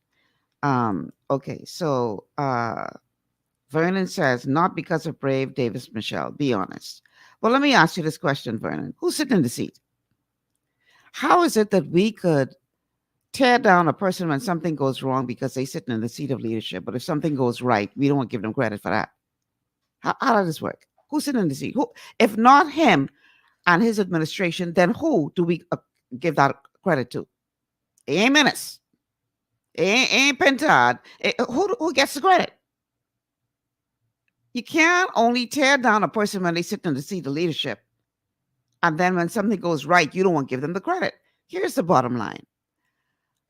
Okay, so Vernon says, not because of Brave Davis Michelle, be honest. Well, let me ask you this question, Vernon. Who's sitting in the seat? How is it that we could tear down a person when something goes wrong because they're sitting in the seat of leadership, but if something goes right, we don't want to give them credit for that? How does this work? Who's sitting in the seat? Who, if not him and his administration, then who do we give that credit to? It ain't Menace. It ain't Pentad. Who gets the credit? You can't only tear down a person when they sit in the seat of leadership, and then when something goes right, you don't want to give them the credit. Here's the bottom line.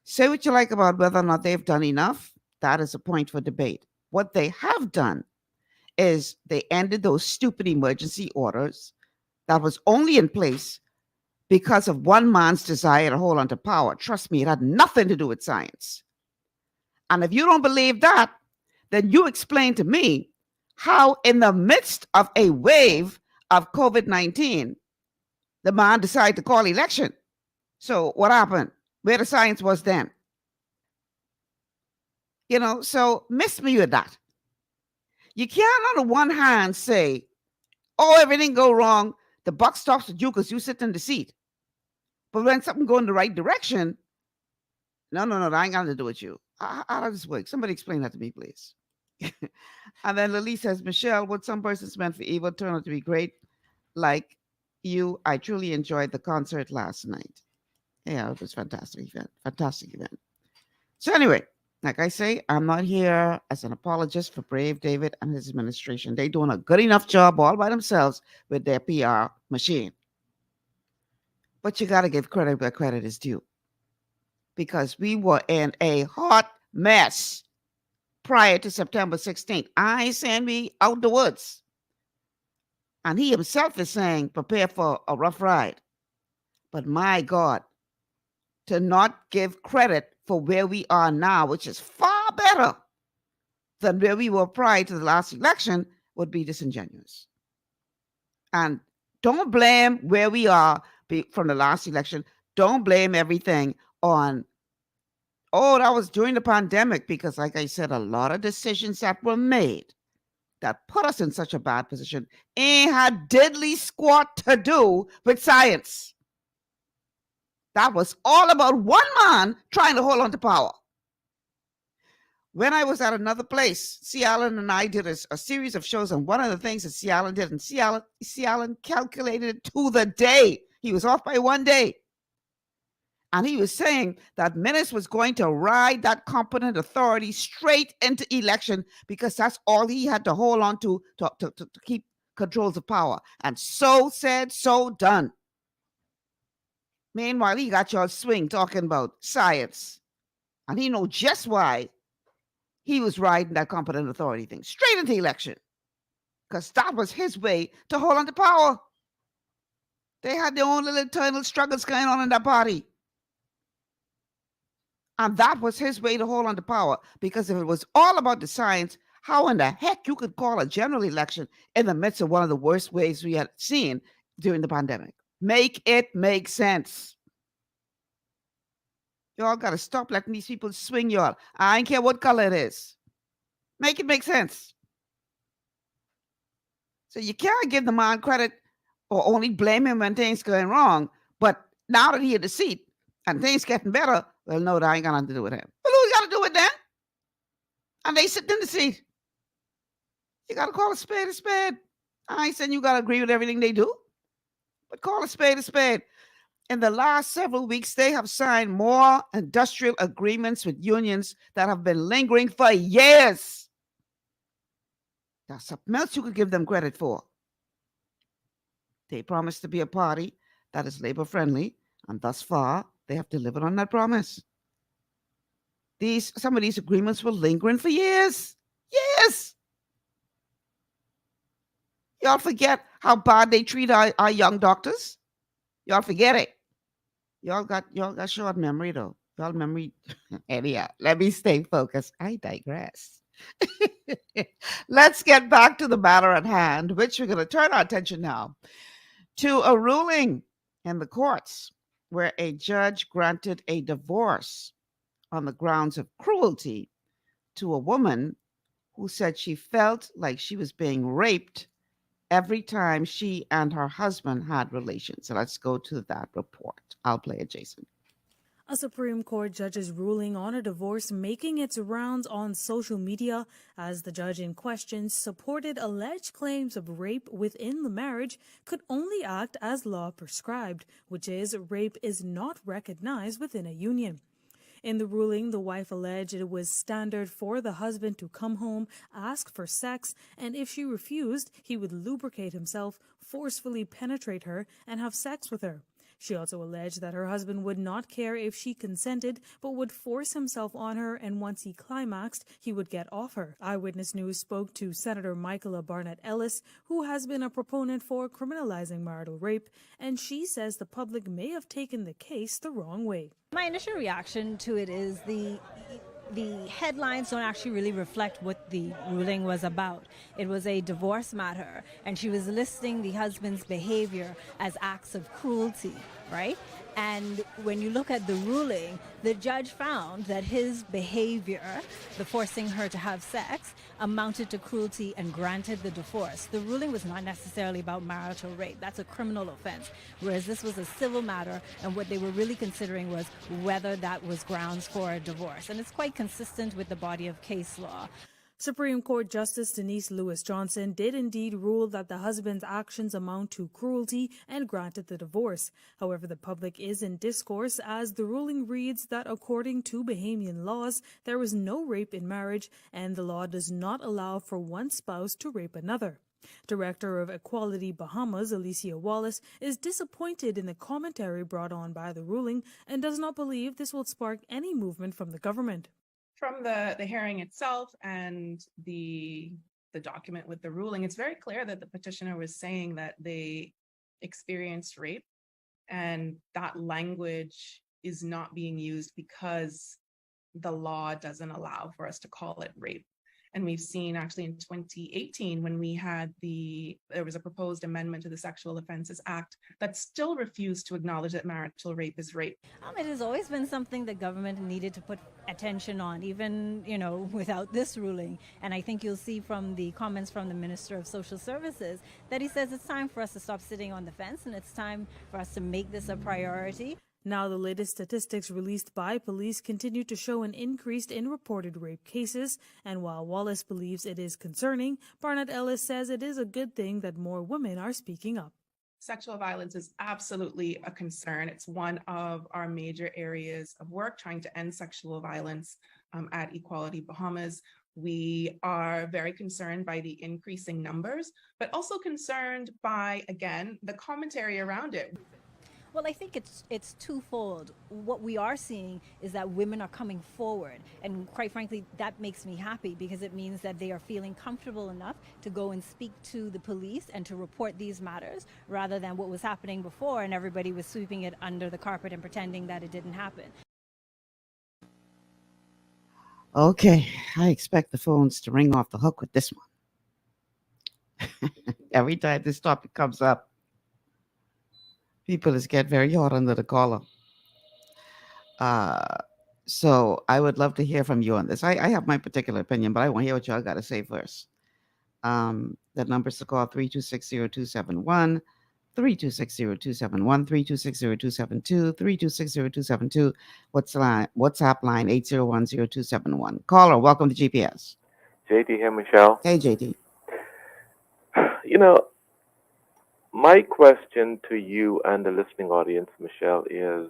Say what you like about whether or not they've done enough. That is a point for debate. what they have done is they ended those stupid emergency orders that was only in place because of one man's desire to hold on to power. Trust me, it had nothing to do with science. And if you don't believe that, then you explain to me how in the midst of a wave of COVID-19, the man decided to call election. So what happened? Where the science was then? So miss me with that. You can't on the one hand say, oh, everything go wrong, the buck stops with you because you sit in the seat. But when something go in the right direction, no, that ain't got nothing to do with you. How does this work? Somebody explain that to me, please. And then Lily says, Michelle, what some persons meant for evil turned out to be great. Like you, I truly enjoyed the concert last night. Yeah, it was a fantastic event. So anyway, like I say, I'm not here as an apologist for Brave David and his administration. They're doing a good enough job all by themselves with their PR machine. But you got to give credit where credit is due. Because we were in a hot mess prior to September 16th. I ain't saying we out the woods. And he himself is saying, prepare for a rough ride. But my God, to not give credit for where we are now, which is far better than where we were prior to the last election, would be disingenuous. And don't blame where we are from the last election. Don't blame everything on, oh, that was during the pandemic, because like I said, a lot of decisions that were made that put us in such a bad position ain't had diddly squat to do with science. That was all about one man trying to hold on to power. When I was at another place, C. Allen and I did a series of shows, and one of the things that C. Allen did, and C. Allen calculated it to the day. He was off by one day. And he was saying that Minnis was going to ride that competent authority straight into election because that's all he had to hold on to keep controls of power. And so said, so done. Meanwhile, he got y'all swing talking about science. And he know just why he was riding that competent authority thing straight into election. Because that was his way to hold on to power. They had their own little internal struggles going on in that party. And that was his way to hold on to power. Because if it was all about the science, how in the heck you could call a general election in the midst of one of the worst waves we had seen during the pandemic? Make it make sense. Y'all got to stop letting these people swing y'all. I don't care what color it is. Make it make sense. So you can't give the man credit or only blame him when things going wrong. But now that he in the seat and things getting better, well, no, that ain't got nothing to do with him. Well, who you got to do with them? And they sitting in the seat. You got to call a spade a spade. I ain't saying you got to agree with everything they do, but call a spade a spade. In the last several weeks, they have signed more industrial agreements with unions that have been lingering for years. That's something else you could give them credit for. They promised to be a party that is labor-friendly, and thus far, they have delivered on that promise. Some of these agreements were lingering for years. Years! Y'all forget how bad they treat our young doctors? Y'all forget it. Y'all got short memory, though. Y'all memory. Anyhow, let me stay focused. I digress. Let's get back to the matter at hand, which we're going to turn our attention now to a ruling in the courts where a judge granted a divorce on the grounds of cruelty to a woman who said she felt like she was being raped every time she and her husband had relations. So let's go to that report. I'll play it, Jason. A Supreme Court judge's ruling on a divorce making its rounds on social media as the judge in question supported alleged claims of rape within the marriage could only act as law prescribed, which is rape is not recognized within a union. In the ruling, the wife alleged it was standard for the husband to come home, ask for sex, and if she refused, he would lubricate himself, forcefully penetrate her, and have sex with her. She also alleged that her husband would not care if she consented, but would force himself on her, and once he climaxed, he would get off her. Eyewitness News spoke to Senator Michaela Barnett Ellis, who has been a proponent for criminalizing marital rape, and she says the public may have taken the case the wrong way. My initial reaction to it is the headlines don't actually really reflect what the ruling was about. It was a divorce matter, and she was listing the husband's behavior as acts of cruelty, right? And when you look at the ruling, the judge found that his behavior, the forcing her to have sex, amounted to cruelty and granted the divorce. The ruling was not necessarily about marital rape. That's a criminal offense, whereas this was a civil matter, and what they were really considering was whether that was grounds for a divorce. And it's quite consistent with the body of case law. Supreme Court Justice Denise Lewis Johnson did indeed rule that the husband's actions amount to cruelty and granted the divorce. However, the public is in discourse as the ruling reads that according to Bahamian laws, there is no rape in marriage and the law does not allow for one spouse to rape another. Director of Equality Bahamas, Alicia Wallace, is disappointed in the commentary brought on by the ruling and does not believe this will spark any movement from the government. From the hearing itself and the document with the ruling, it's very clear that the petitioner was saying that they experienced rape, and that language is not being used because the law doesn't allow for us to call it rape. And we've seen actually in 2018 when we had there was a proposed amendment to the Sexual Offences Act that still refused to acknowledge that marital rape is rape. It has always been something the government needed to put attention on, even, without this ruling. And I think you'll see from the comments from the Minister of Social Services that he says it's time for us to stop sitting on the fence and it's time for us to make this a priority. Now, the latest statistics released by police continue to show an increase in reported rape cases, and while Wallace believes it is concerning, Barnett Ellis says it is a good thing that more women are speaking up. Sexual violence is absolutely a concern. It's one of our major areas of work, trying to end sexual violence at Equality Bahamas. We are very concerned by the increasing numbers, but also concerned by, again, the commentary around it. Well, I think it's twofold. What we are seeing is that women are coming forward, and quite frankly, that makes me happy because it means that they are feeling comfortable enough to go and speak to the police and to report these matters, rather than what was happening before and everybody was sweeping it under the carpet and pretending that it didn't happen. Okay, I expect the phones to ring off the hook with this one. Every time this topic comes up, people just get very hot under the collar. So I would love to hear from you on this. I have my particular opinion, but I want to hear what y'all got to say first. The numbers to call 3260271, 3260271, 3260272, 3260272. WhatsApp line 8010271. Caller, welcome to GPS. JT here, Michelle. Hey, JT. My question to you and the listening audience, Michelle, is,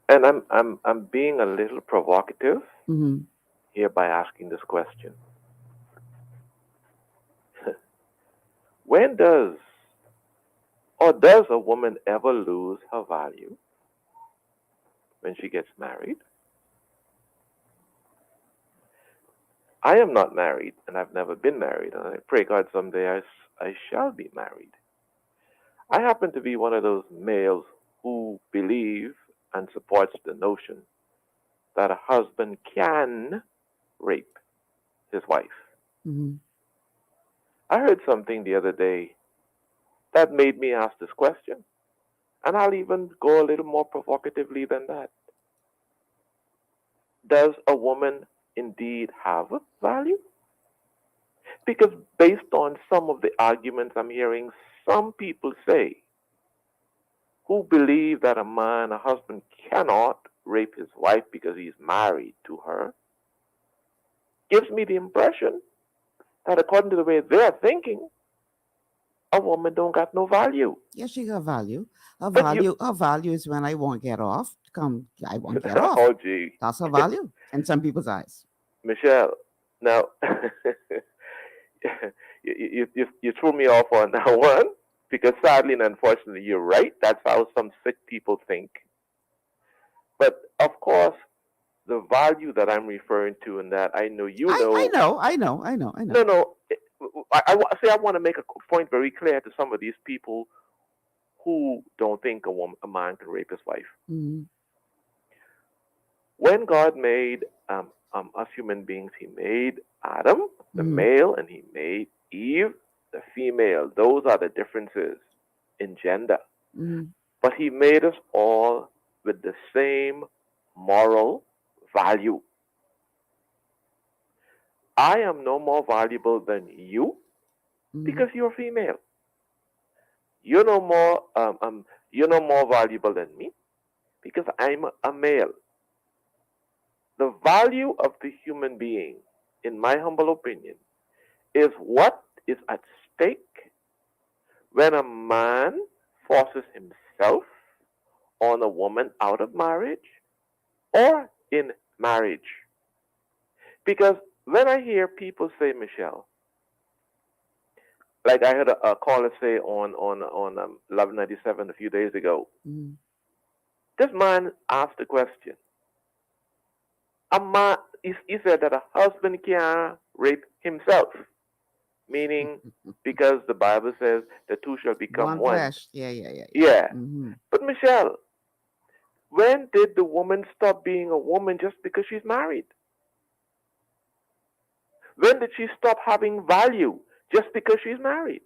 and I'm being a little provocative here by asking this question. When does a woman ever lose her value? When she gets married? I am not married, and I've never been married, and I pray God someday I shall be married. I happen to be one of those males who believe and supports the notion that a husband can rape his wife. I heard something the other day that made me ask this question, and I'll even go a little more provocatively than that. Does a woman indeed have value? Because based on some of the arguments I'm hearing some people say, who believe that a husband cannot rape his wife because he's married to her, gives me the impression that according to the way they're thinking, a woman don't got no value. Yes, she got value. Her value is when I won't get off. I won't get off. Oh, gee. That's her value in some people's eyes. Michelle, now, you threw me off on that one. Because sadly and unfortunately, you're right. That's how some sick people think. But of course, the value that I'm referring to, and that I know you know. I know. No. I want to make a point very clear to some of these people who don't think a man can rape his wife. Mm-hmm. When God made us human beings, He made Adam, the male, and He made Eve, the female. Those are the differences in gender. Mm-hmm. But He made us all with the same moral value. I am no more valuable than you because you're female. You're no more valuable than me because I'm a male. The value of the human being, in my humble opinion, is what is at stake when a man forces himself on a woman out of marriage or in marriage. Because when I hear people say, Michelle, like I heard a caller say on Love 97 a few days ago, this man asked a question. A man, he said that a husband can't rape himself, meaning because the Bible says the two shall become one. Flesh. Yeah. Yeah. Mm-hmm. But Michelle, when did the woman stop being a woman just because she's married? When did she stop having value just because she's married?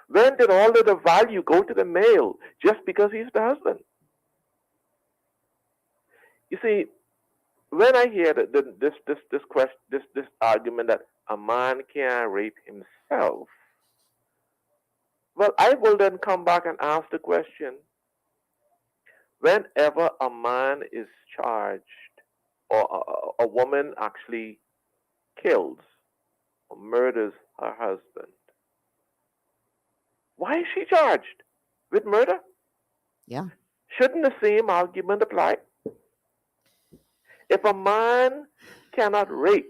When did all of the value go to the male just because he's the husband? You see, when I hear this argument that a man can't rape himself, well, I will then come back and ask the question: whenever a man is charged, or a woman actually kills or murders her husband, why is she charged with murder? Yeah. Shouldn't the same argument apply? If a man cannot rape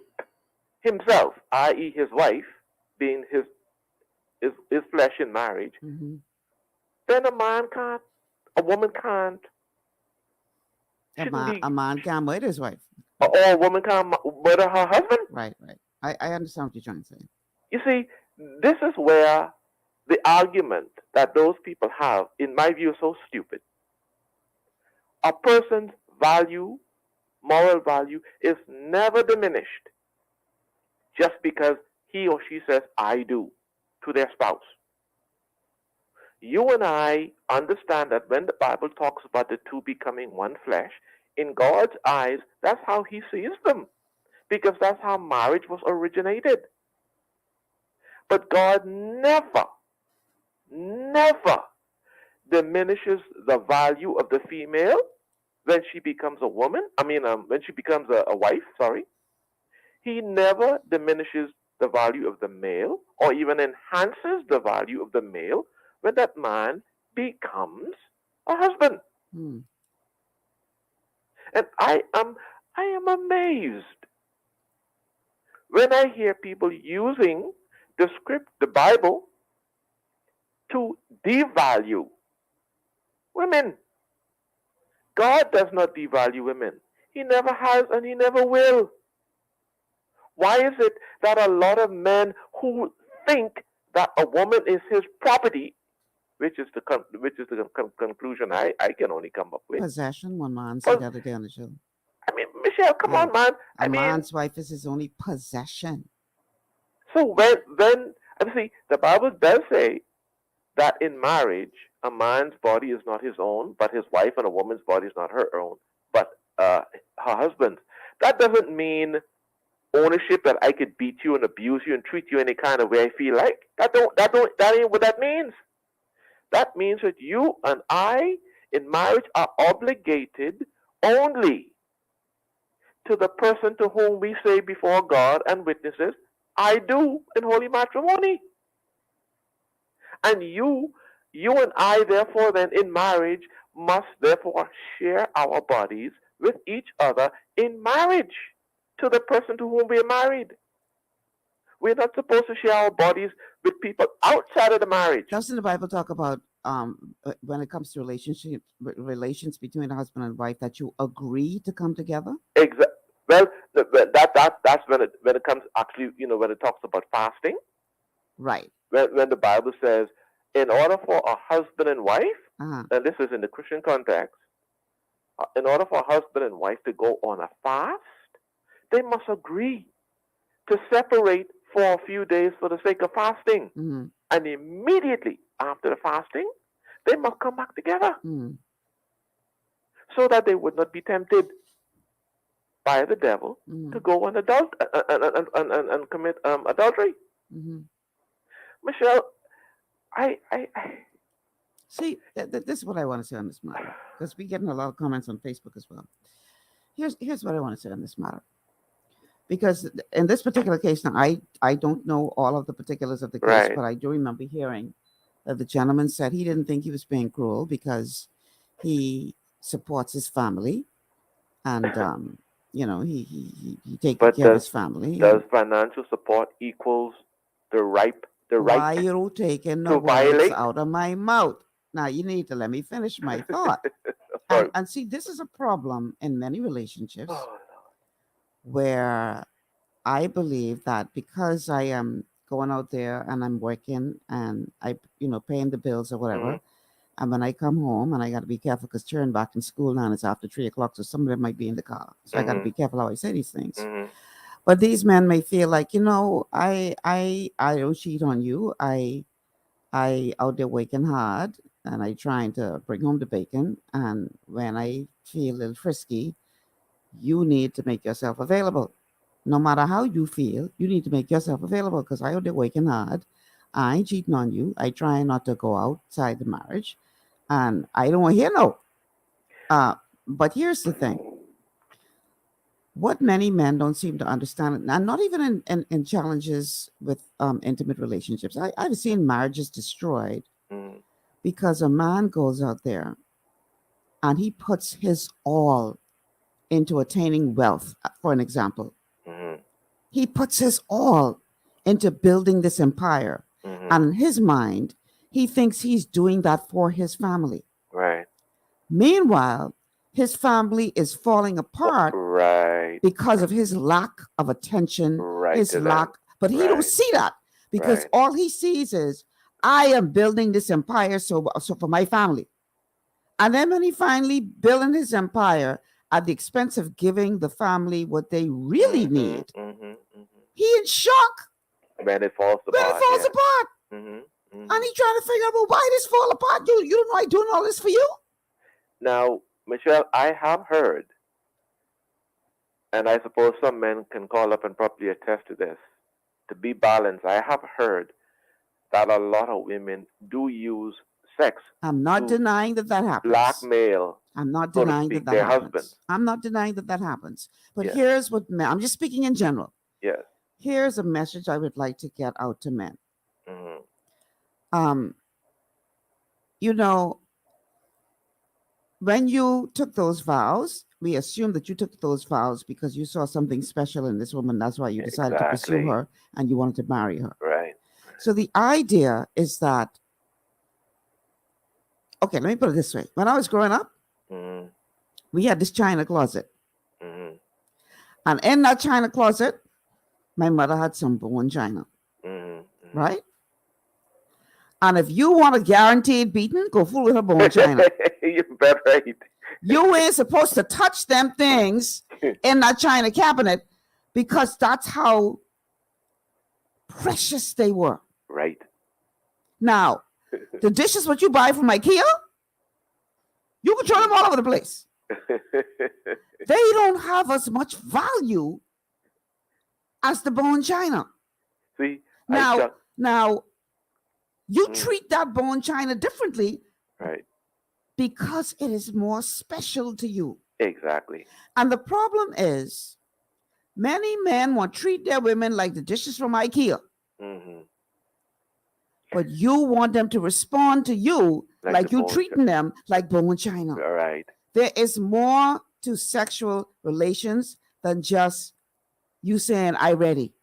himself, i.e., his wife, being his flesh in marriage, then a woman can't. A man can't murder his wife. Or a woman can't murder her husband. Right. I understand what you're trying to say. You see, this is where the argument that those people have, in my view, is so stupid. A person's value, moral value, is never diminished just because he or she says, I do, to their spouse. You and I understand that when the Bible talks about the two becoming one flesh, in God's eyes, that's how He sees them, because that's how marriage was originated. But God never diminishes the value of the female when she becomes a woman. When she becomes a wife, sorry. He never diminishes the value of the male or even enhances the value of the male when that man becomes a husband. And I am amazed when I hear people using the Bible, to devalue women. God does not devalue women. He never has and He never will. Why is it that a lot of men who think that a woman is his property, which is the conclusion I can only come up with? Possession. One man said the other day on the show. Michelle, come on, man. A man's wife is his only possession. So when the Bible does say that in marriage, a man's body is not his own, but his wife, and a woman's body is not her own, but her husband's. That doesn't mean ownership, that I could beat you and abuse you and treat you any kind of way I feel like. That ain't what that means. That means that you and I in marriage are obligated only to the person to whom we say before God and witnesses, I do, in holy matrimony. And you and I, therefore, then in marriage, must therefore share our bodies with each other in marriage to the person to whom we are married. We're not supposed to share our bodies with people outside of the marriage. Doesn't the Bible talk about when it comes to relations between a husband and wife that you agree to come together? Well, that's when it comes actually, when it talks about fasting. Right. When the Bible says, in order for a husband and wife, and this is in the Christian context, in order for a husband and wife to go on a fast, they must agree to separate for a few days for the sake of fasting. And immediately after the fasting, they must come back together so that they would not be tempted by the devil to go on and commit adultery. Michelle, I see. This is what I want to say on this matter, because we're getting a lot of comments on Facebook as well. Here's what I want to say on this matter. Because in this particular case, now I don't know all of the particulars of the case, Right. but I do remember hearing that the gentleman said he didn't think he was being cruel because he supports his family, and he takes care of his family. Does financial support equals the right Why you taking the to words violate? out of my mouth? Now you need to let me finish my thought. and see, this is a problem in many relationships where I believe that because I am going out there and I'm working and I, paying the bills or whatever, and when I come home and I got to be careful because children back in school now and it's after 3 o'clock, so some of them might be in the car. So I got to be careful how I say these things. But these men may feel like, I don't cheat on you. I out there working hard and I trying to bring home the bacon. And when I feel a little frisky, you need to make yourself available. No matter how you feel, you need to make yourself available because I out there working hard. I ain't cheating on you. I try not to go outside the marriage. And I don't want to hear no. But here's the thing. What many men don't seem to understand, and not even in challenges with intimate relationships. I've seen marriages destroyed because a man goes out there and he puts his all into attaining wealth, for an example. He puts his all into building this empire. And in his mind, he thinks he's doing that for his family. Right. Meanwhile, his family is falling apart because of his lack of attention, his lack. But he don't see that because all he sees is, I am building this empire so for my family. And then when he finally building his empire at the expense of giving the family what they really need, he in shock. When it falls apart. And he trying to figure out, well, why this fall apart? You don't know I doing all this for you? Now, Michelle, I have heard, and I suppose some men can call up and probably attest to this, to be balanced, I have heard that a lot of women do use sex. I'm not denying that happens. Blackmail. I'm not so denying to speak, that their happens. husband. I'm not denying that happens. But Yes. here's what men, I'm just speaking in general. Yes. Here's a message I would like to get out to men. When you took those vows, we assume that you took those vows because you saw something special in this woman. That's why you decided to pursue her and you wanted to marry her. Right. So the idea is that, okay, let me put it this way. When I was growing up, we had this china closet. And in that china closet, my mother had some bone china. Right? And if you want a guaranteed beating, go fool with her bone china. You bet right. You ain't supposed to touch them things in that china cabinet because that's how precious they were. Right. Now, the dishes what you buy from IKEA, you can throw them all over the place. They don't have as much value as the bone china. See? Now, you treat that bone china differently. Right. Because it is more special to you. Exactly. And the problem is, many men want to treat their women like the dishes from IKEA. But you want them to respond to you like you treating them like bone china. All right. There is more to sexual relations than just you saying, "I ready."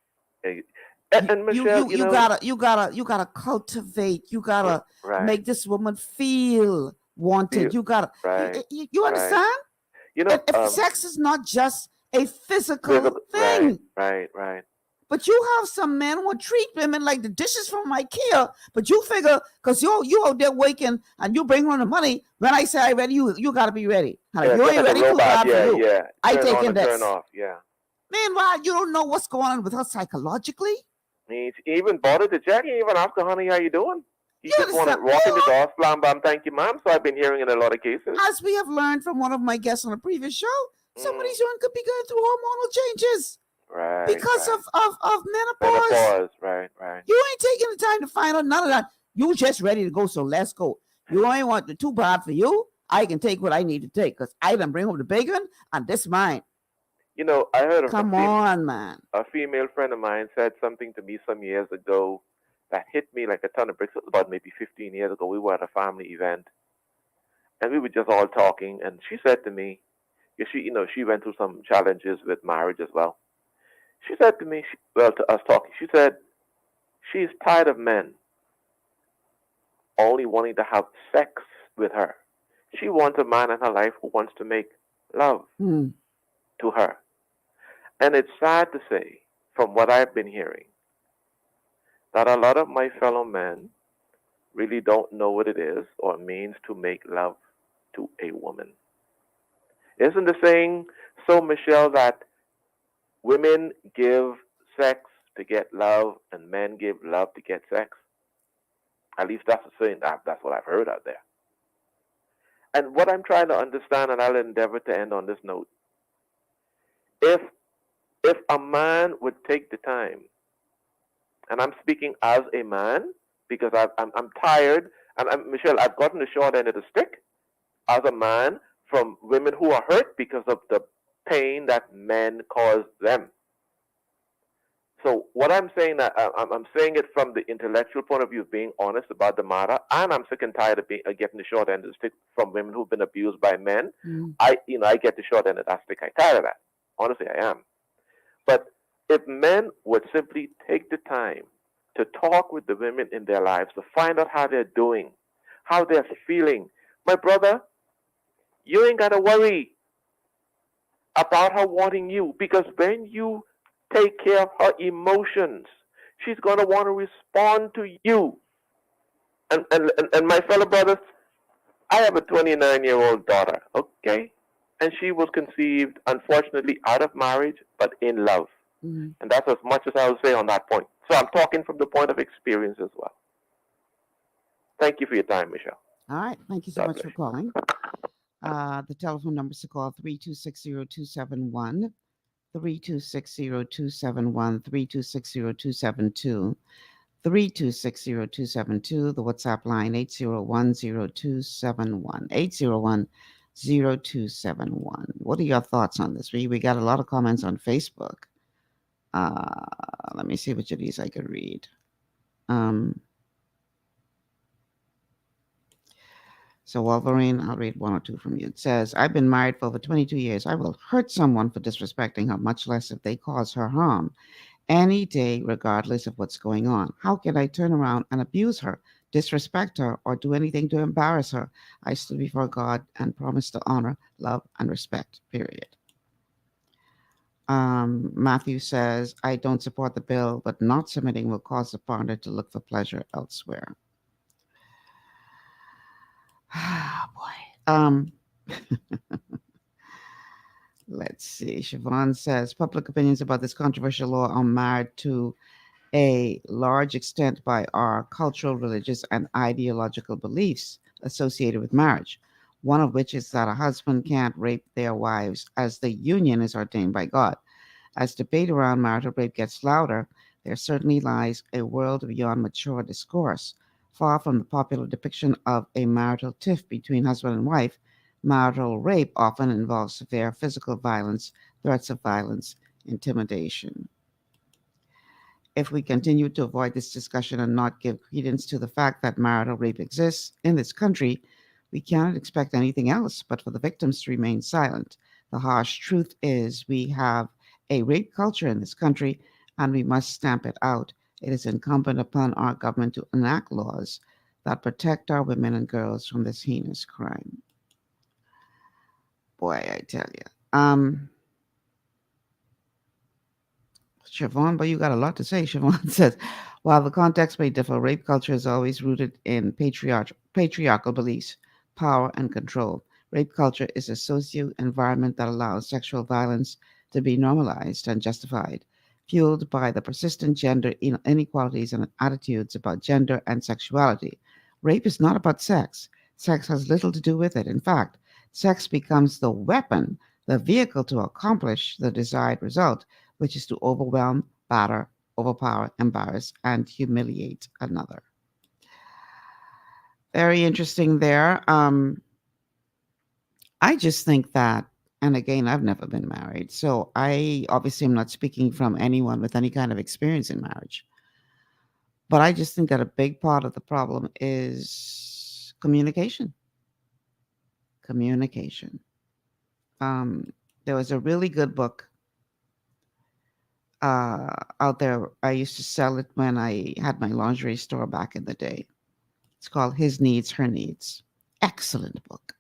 And Michelle, you gotta cultivate. You gotta right. make this woman feel wanted. You gotta right. you understand? If sex is not just a physical thing. Right. But you have some men who treat women like the dishes from IKEA. But you figure, because you out there working and you bring on the money, when I say I ready, you got to be ready. And if you ain't ready, too bad for you. I taking this. Turn off, yeah. Meanwhile, you don't know what's going on with her psychologically. He even bothered to check. He even asked her, honey, how you doing? He just want to walk in the door, slam, bam, thank you, ma'am. So I've been hearing in a lot of cases. As we have learned from one of my guests on a previous show, some of these women could be going through hormonal changes. Right. Because of menopause. Right. You ain't taking the time to find out none of that. You just ready to go, so let's go. You ain't want the too bad for you. I can take what I need to take because I done bring home the bacon and this mine. I heard Come on, man. A female friend of mine said something to me some years ago that hit me like a ton of bricks. About maybe 15 years ago, we were at a family event, and we were just all talking. And she said to me, she went through some challenges with marriage as well. She said to me, to us talking, she said she's tired of men only wanting to have sex with her. She wants a man in her life who wants to make love to her. And it's sad to say, from what I've been hearing, that a lot of my fellow men really don't know what it is or means to make love to a woman. Isn't the saying so, Michelle, that women give sex to get love and men give love to get sex? At least that's the saying. That's what I've heard out there. And what I'm trying to understand, and I'll endeavor to end on this note, if a man would take the time, and I'm speaking as a man because I'm tired, and Michelle, I've gotten the short end of the stick as a man from women who are hurt because of the pain that men cause them. So what I'm saying, I'm saying it from the intellectual point of view of being honest about the matter, and I'm sick and tired of getting the short end of the stick from women who've been abused by men. I get the short end of that stick. I'm tired of that. Honestly, I am. But if men would simply take the time to talk with the women in their lives, to find out how they're doing, how they're feeling, my brother, you ain't got to worry about her wanting you, because when you take care of her emotions, she's going to want to respond to you. And my fellow brothers, I have a 29-year-old daughter, okay? And she was conceived, unfortunately, out of marriage, but in love. And that's as much as I will say on that point. So I'm talking from the point of experience as well. Thank you for your time, Michelle. All right. Thank you so much for calling. The telephone number is to call 3260271, 3260271, 3260272, 3260272. The WhatsApp line 8010271, 8010271. What are your thoughts on this? We got a lot of comments on Facebook. Let me see which of these I could read. So Wolverine, I'll read one or two from you. It says, I've been married for over 22 years. I will hurt someone for disrespecting her, much less if they cause her harm, any day, regardless of what's going on. How can I turn around and abuse her, disrespect her, or do anything to embarrass her? I stood before God and promised to honor, love, and respect, period. Matthew says, I don't support the bill, but not submitting will cause the partner to look for pleasure elsewhere. Ah, boy. Let's see. Siobhan says, public opinions about this controversial law are marred to a large extent by our cultural, religious, and ideological beliefs associated with marriage, one of which is that a husband can't rape their wives as the union is ordained by God. As debate around marital rape gets louder, there certainly lies a world beyond mature discourse. Far from the popular depiction of a marital tiff between husband and wife, marital rape often involves severe physical violence, threats of violence, intimidation. If we continue to avoid this discussion and not give credence to the fact that marital rape exists in this country, we cannot expect anything else but for the victims to remain silent. The harsh truth is we have a rape culture in this country, and we must stamp it out It is incumbent upon our government to enact laws that protect our women and girls from this heinous crime. Boy, I tell you. Siobhan, but you got a lot to say. Siobhan says, while the context may differ, rape culture is always rooted in patriarchal beliefs, power, and control. Rape culture is a socio-environment that allows sexual violence to be normalized and justified, fueled by the persistent gender inequalities and attitudes about gender and sexuality. Rape is not about sex. Sex has little to do with it. In fact, sex becomes the weapon, the vehicle to accomplish the desired result, which is to overwhelm, batter, overpower, embarrass, and humiliate another. Very interesting there. I just think that, and again, I've never been married, so I obviously am not speaking from anyone with any kind of experience in marriage. But I just think that a big part of the problem is communication. Communication. There was a really good book out there. I used to sell it when I had my lingerie store back in the day. It's called His Needs, Her Needs. Excellent book.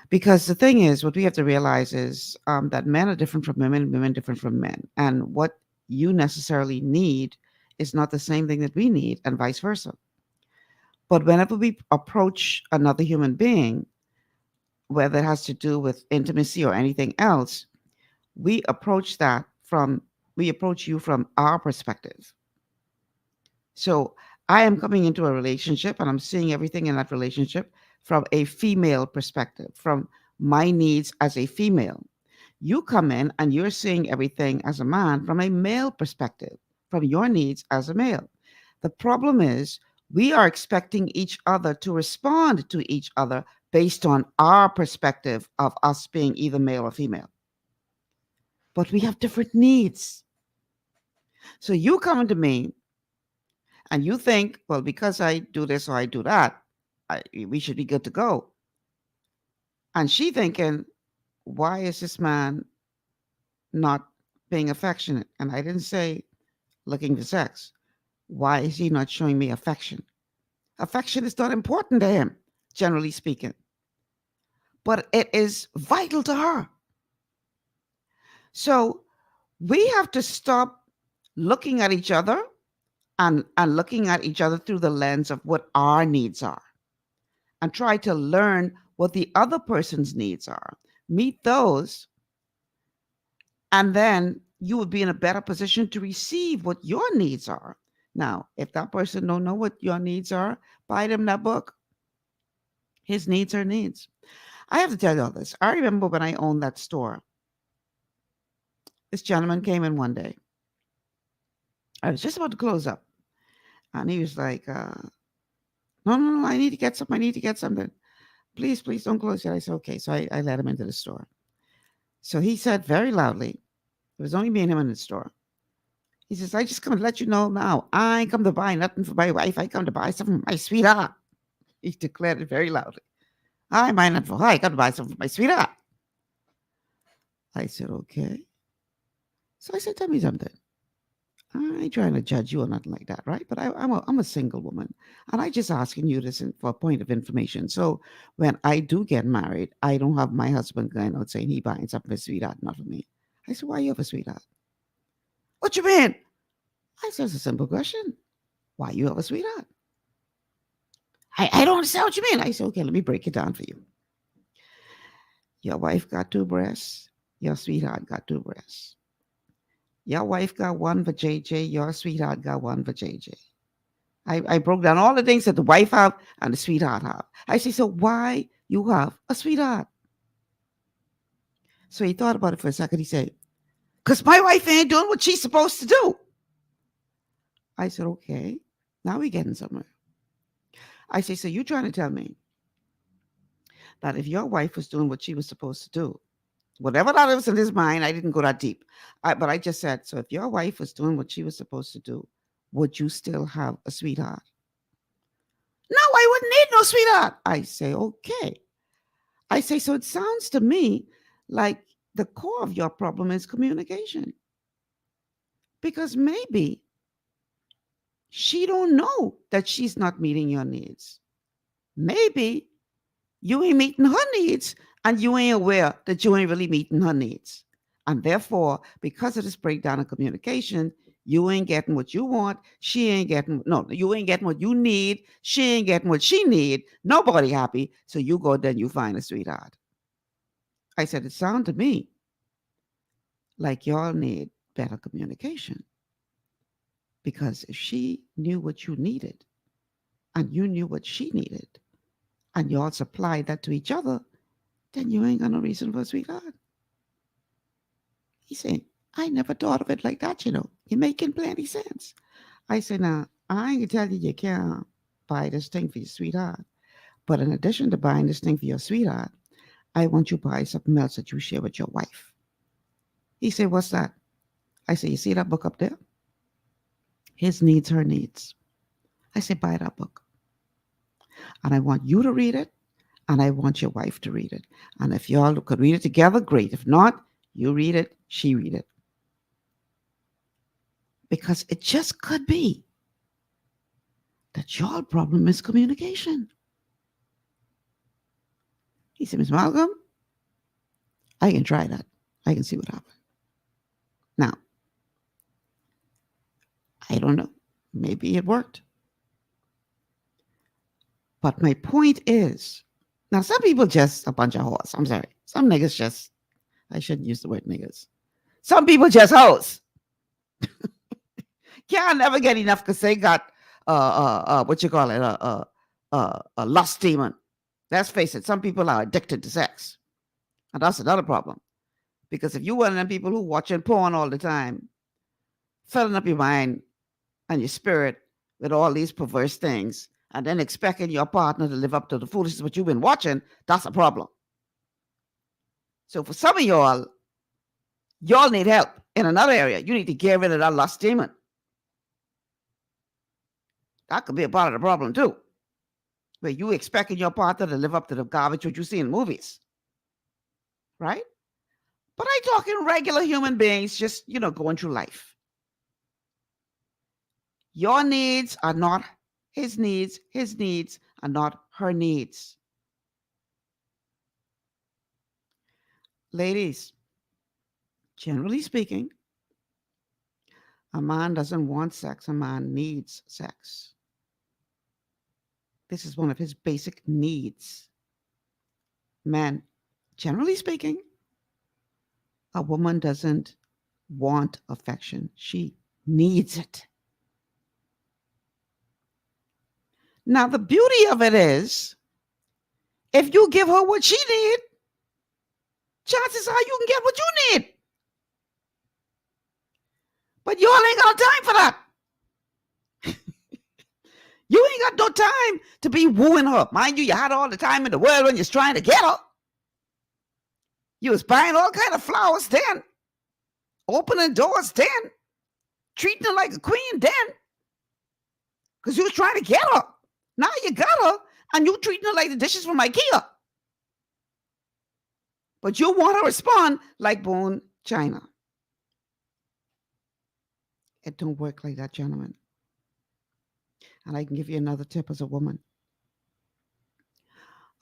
Because the thing is, what we have to realize is that men are different from women different from men. And what you necessarily need is not the same thing that we need, and vice versa. But whenever we approach another human being, whether it has to do with intimacy or anything else, we approach you from our perspective. So I am coming into a relationship and I'm seeing everything in that relationship from a female perspective, from my needs as a female. You come in and you're seeing everything as a man from a male perspective, from your needs as a male. The problem is we are expecting each other to respond to each other based on our perspective of us being either male or female. But we have different needs. So you come to me and you think, well, because I do this or I do that, we should be good to go. And she thinking, why is this man not being affectionate? And I didn't say looking for sex. Why is he not showing me affection? Affection is not important to him, generally speaking. But it is vital to her. So we have to stop looking at each other and looking at each other through the lens of what our needs are and try to learn what the other person's needs are, meet those, and then you would be in a better position to receive what your needs are. Now, if that person don't know what your needs are, buy them that book. His needs are needs. I have to tell you all this. I remember when I owned that store. This gentleman came in one day. I was just about to close up. And he was like, no, I need to get something. I need to get something. Please don't close yet. I said, okay. So I let him into the store. So he said very loudly, it was only me and him in the store. He says, I just come to let you know now, I ain't come to buy nothing for my wife. I come to buy something for my sweetheart. He declared it very loudly. I buy nothing for her. I come to buy something for my sweetheart. I said, okay. So I said, tell me something. I ain't trying to judge you or nothing like that, right? But I'm a single woman, and I just asking you this for a point of information. So when I do get married, I don't have my husband going out saying he buying something for sweetheart, not for me. I said, why you have a sweetheart? What you mean? I said, it's a simple question. Why you have a sweetheart? I don't understand what you mean. I said, okay, let me break it down for you. Your wife got 2 breasts. Your sweetheart got 2 breasts. Your wife got 1 for JJ. Your sweetheart got 1 for JJ. I broke down all the things that the wife have and the sweetheart have. I say, so why you have a sweetheart? So he thought about it for a second. He said, because my wife ain't doing what she's supposed to do. I said, okay, now we're getting somewhere. I say, so you're trying to tell me that if your wife was doing what she was supposed to do, whatever that was in his mind, I didn't go that deep. But I just said, so if your wife was doing what she was supposed to do, would you still have a sweetheart? No, I wouldn't need no sweetheart. I say, okay. I say, so it sounds to me like the core of your problem is communication. Because maybe She don't know that she's not meeting your needs. Maybe you ain't meeting her needs and you ain't aware that you ain't really meeting her needs. And therefore, because of this breakdown in communication, you ain't getting what you want. She ain't getting, no, you ain't getting what you need. She ain't getting what she need. Nobody happy. So you go then you find a sweetheart. I said, it sounded to me like y'all need better communication. Because if she knew what you needed and you knew what she needed and y'all supplied that to each other, then you ain't got no reason for a sweetheart. He said, I never thought of it like that, you know. You're making plenty sense. I said, now, I ain't gonna tell you you can't buy this thing for your sweetheart. But in addition to buying this thing for your sweetheart, I want you to buy something else that you share with your wife. He said, what's that? I said, you see that book up there? His needs, her needs. I said, buy that book. And I want you to read it, and I want your wife to read it. And if y'all could read it together, great. If not, you read it, she read it. Because it just could be that your problem is communication. He said, Miss Malcolm, I can try that. I can see what happens. Now, I don't know. Maybe it worked. But my point is, now some people just a bunch of whores. I'm sorry. Some niggas just, I shouldn't use the word niggas. Some people just hoes. Can't never get enough because they got what you call it, a lust demon. Let's face it, some people are addicted to sex. And that's another problem. Because if you one of them people who watching porn all the time, filling up your mind and your spirit with all these perverse things, and then expecting your partner to live up to the foolishness what you've been watching, that's a problem. So for some of y'all need help in another area. You need to get rid of that lust demon. That could be a part of the problem too. Where you expecting your partner to live up to the garbage what you see in movies. Right? But I'm talking regular human beings just, going through life. Your needs are not his needs are not her needs. Ladies, generally speaking, a man doesn't want sex, a man needs sex. This is one of his basic needs. Man, generally speaking, a woman doesn't want affection. She needs it. Now, the beauty of it is, if you give her what she needs, chances are you can get what you need. But y'all ain't got time for that. You ain't got no time to be wooing her. Mind you, you had all the time in the world when you're trying to get her. You was buying all kind of flowers then, opening doors then, treating her like a queen then, because you was trying to get her. Now you got her, and you treating her like the dishes from IKEA. But you want to respond like bone china. It don't work like that, gentlemen. And I can give you another tip as a woman.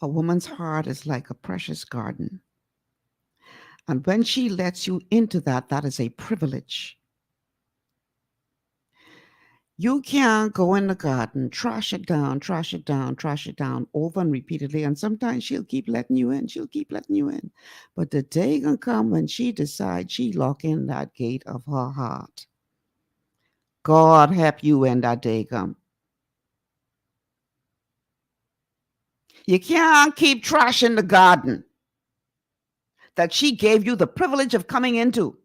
A woman's heart is like a precious garden. And when she lets you into that, that is a privilege. You can't go in the garden, trash it down over and repeatedly. And sometimes she'll keep letting you in. But the day gonna come when she decides she lock in that gate of her heart. God help you when that day come. You can't keep trashing the garden that she gave you the privilege of coming into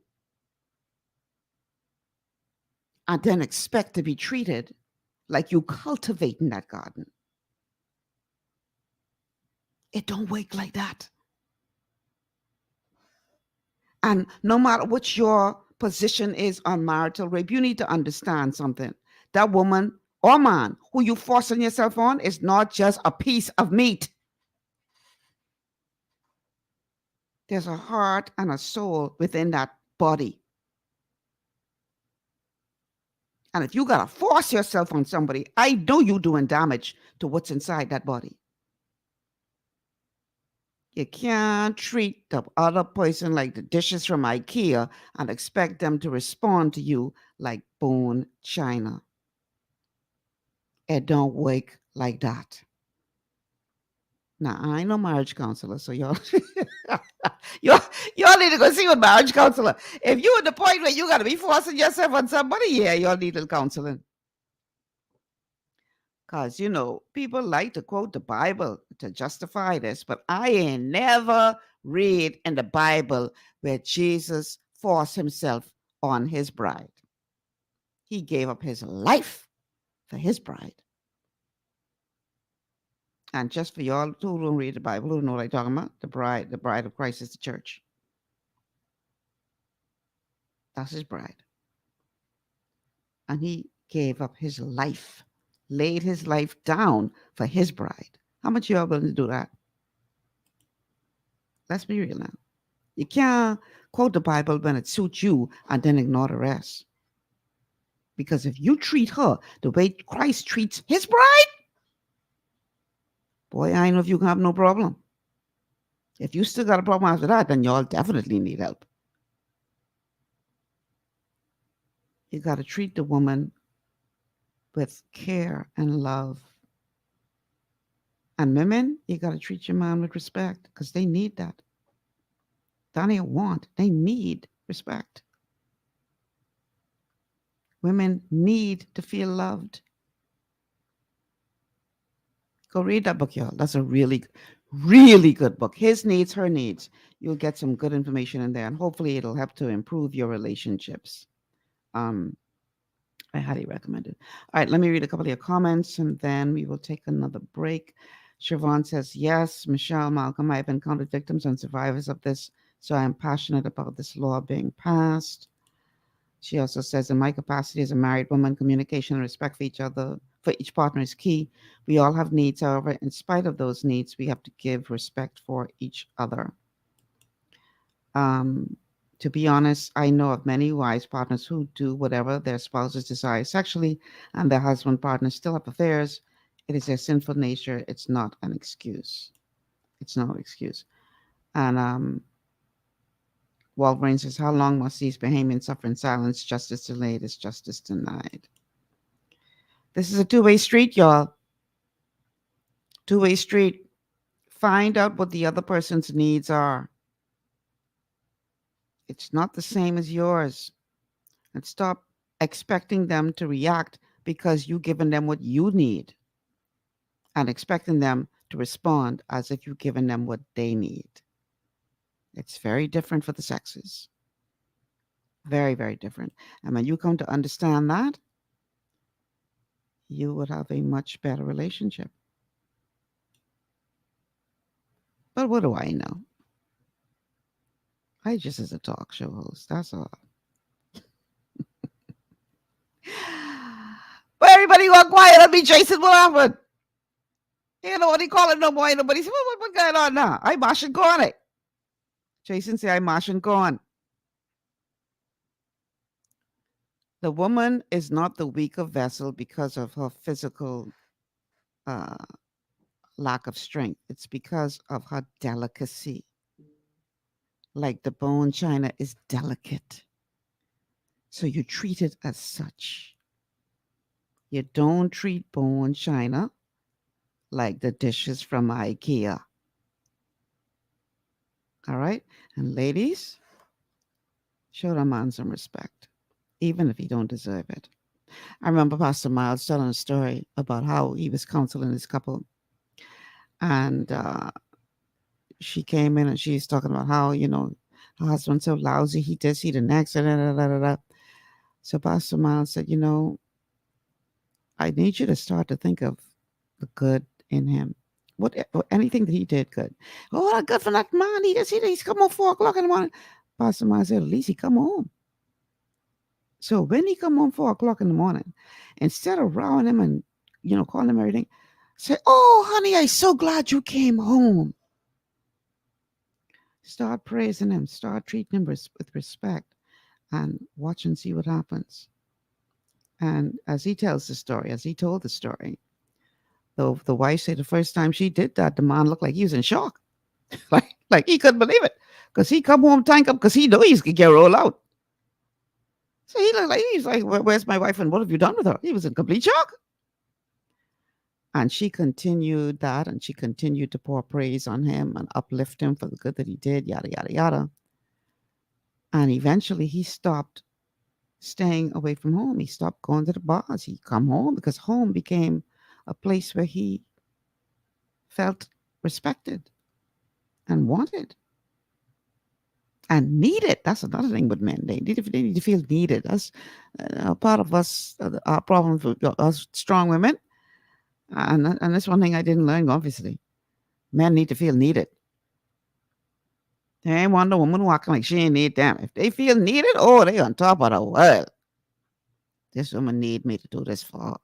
and then expect to be treated like you cultivating that garden. It don't work like that. And no matter what your position is on marital rape, you need to understand something. That woman or man who you forcing yourself on is not just a piece of meat. There's a heart and a soul within that body. And if you got to force yourself on somebody, I know you're doing damage to what's inside that body. You can't treat the other person like the dishes from IKEA and expect them to respond to you like bone china. It don't work like that. Now, I ain't no marriage counselor, so y'all, y'all need to go see a marriage counselor. If you're at the point where you got to be forcing yourself on somebody, yeah, y'all need a little counseling. Because, people like to quote the Bible to justify this, but I ain't never read in the Bible where Jesus forced himself on his bride. He gave up his life for his bride. And just for y'all who don't read the Bible, who know what I'm talking about, the bride of Christ is the church. That's his bride. And he gave up his life, laid his life down for his bride. How much y'all willing to do that? Let's be real now. You can't quote the Bible when it suits you and then ignore the rest. Because if you treat her the way Christ treats his bride, boy, I know if you can have no problem. If you still got a problem after that, then y'all definitely need help. You got to treat the woman with care and love. And women, you got to treat your man with respect because they need that. That ain't want. They need respect. Women need to feel loved. Go read that book, y'all. That's a really, really good book. His Needs, Her Needs. You'll get some good information in there, and hopefully it'll help to improve your relationships. I highly recommend it. All right, let me read a couple of your comments, and then we will take another break. Siobhan says, yes, Michelle, Malcolm, I have encountered victims and survivors of this, so I am passionate about this law being passed. She also says, in my capacity as a married woman, communication and respect for each other, for each partner is key. We all have needs. However, in spite of those needs, we have to give respect for each other. To be honest, I know of many wise partners who do whatever their spouses desire sexually, and their husband partners still have affairs. It is their sinful nature. It's not an excuse. It's no excuse. And Wolverine says, how long must these Bahamians suffer in silence? Justice delayed is justice denied. This is a two-way street, y'all. Two-way street. Find out what the other person's needs are. It's not the same as yours. And stop expecting them to react because you've given them what you need and expecting them to respond as if you've given them what they need. It's very different for the sexes. Very, very different. And when you come to understand that, you would have a much better relationship. But what do I know? I just as a talk show host, that's all. But everybody got quiet on me, Jason. What happened? You know what he call it no more. Nobody said, what going on now? I mashing gone it. Jason say I mashing gone. The woman is not the weaker vessel because of her physical lack of strength. It's because of her delicacy. Like the bone china is delicate. So you treat it as such. You don't treat bone china like the dishes from IKEA. All right? And ladies, show the man some respect, even if he don't deserve it. I remember Pastor Miles telling a story about how he was counseling this couple. And she came in and she's talking about how, her husband's so lousy, he this, he the next, da, da, da, da, da. So Pastor Miles said, I need you to start to think of the good in him. Anything that he did good. Oh, that's good for that man. He's come home 4 o'clock in the morning. Pastor Miles said, at least he come home. So when he come home 4 o'clock in the morning, instead of rowing him and, calling him everything, say, oh, honey, I'm so glad you came home. Start praising him. Start treating him with respect and watch and see what happens. And as he tells the story, as he told the story, the wife said the first time she did that, the man looked like he was in shock. like he couldn't believe it. Because he come home tank up because he knew he's going to get rolled out. So he's like, where's my wife and what have you done with her? He was in complete shock. And she continued that, and she continued to pour praise on him and uplift him for the good that he did, yada, yada, yada. And eventually he stopped staying away from home. He stopped going to the bars. He come home because home became a place where he felt respected and wanted and needed. That's another thing with men. They need to feel needed. That's part of us, our problem with us strong women. And that's one thing I didn't learn, obviously. Men need to feel needed. There ain't one woman walking like she ain't need them. If they feel needed, oh, they on top of the world. This woman need me to do this for her.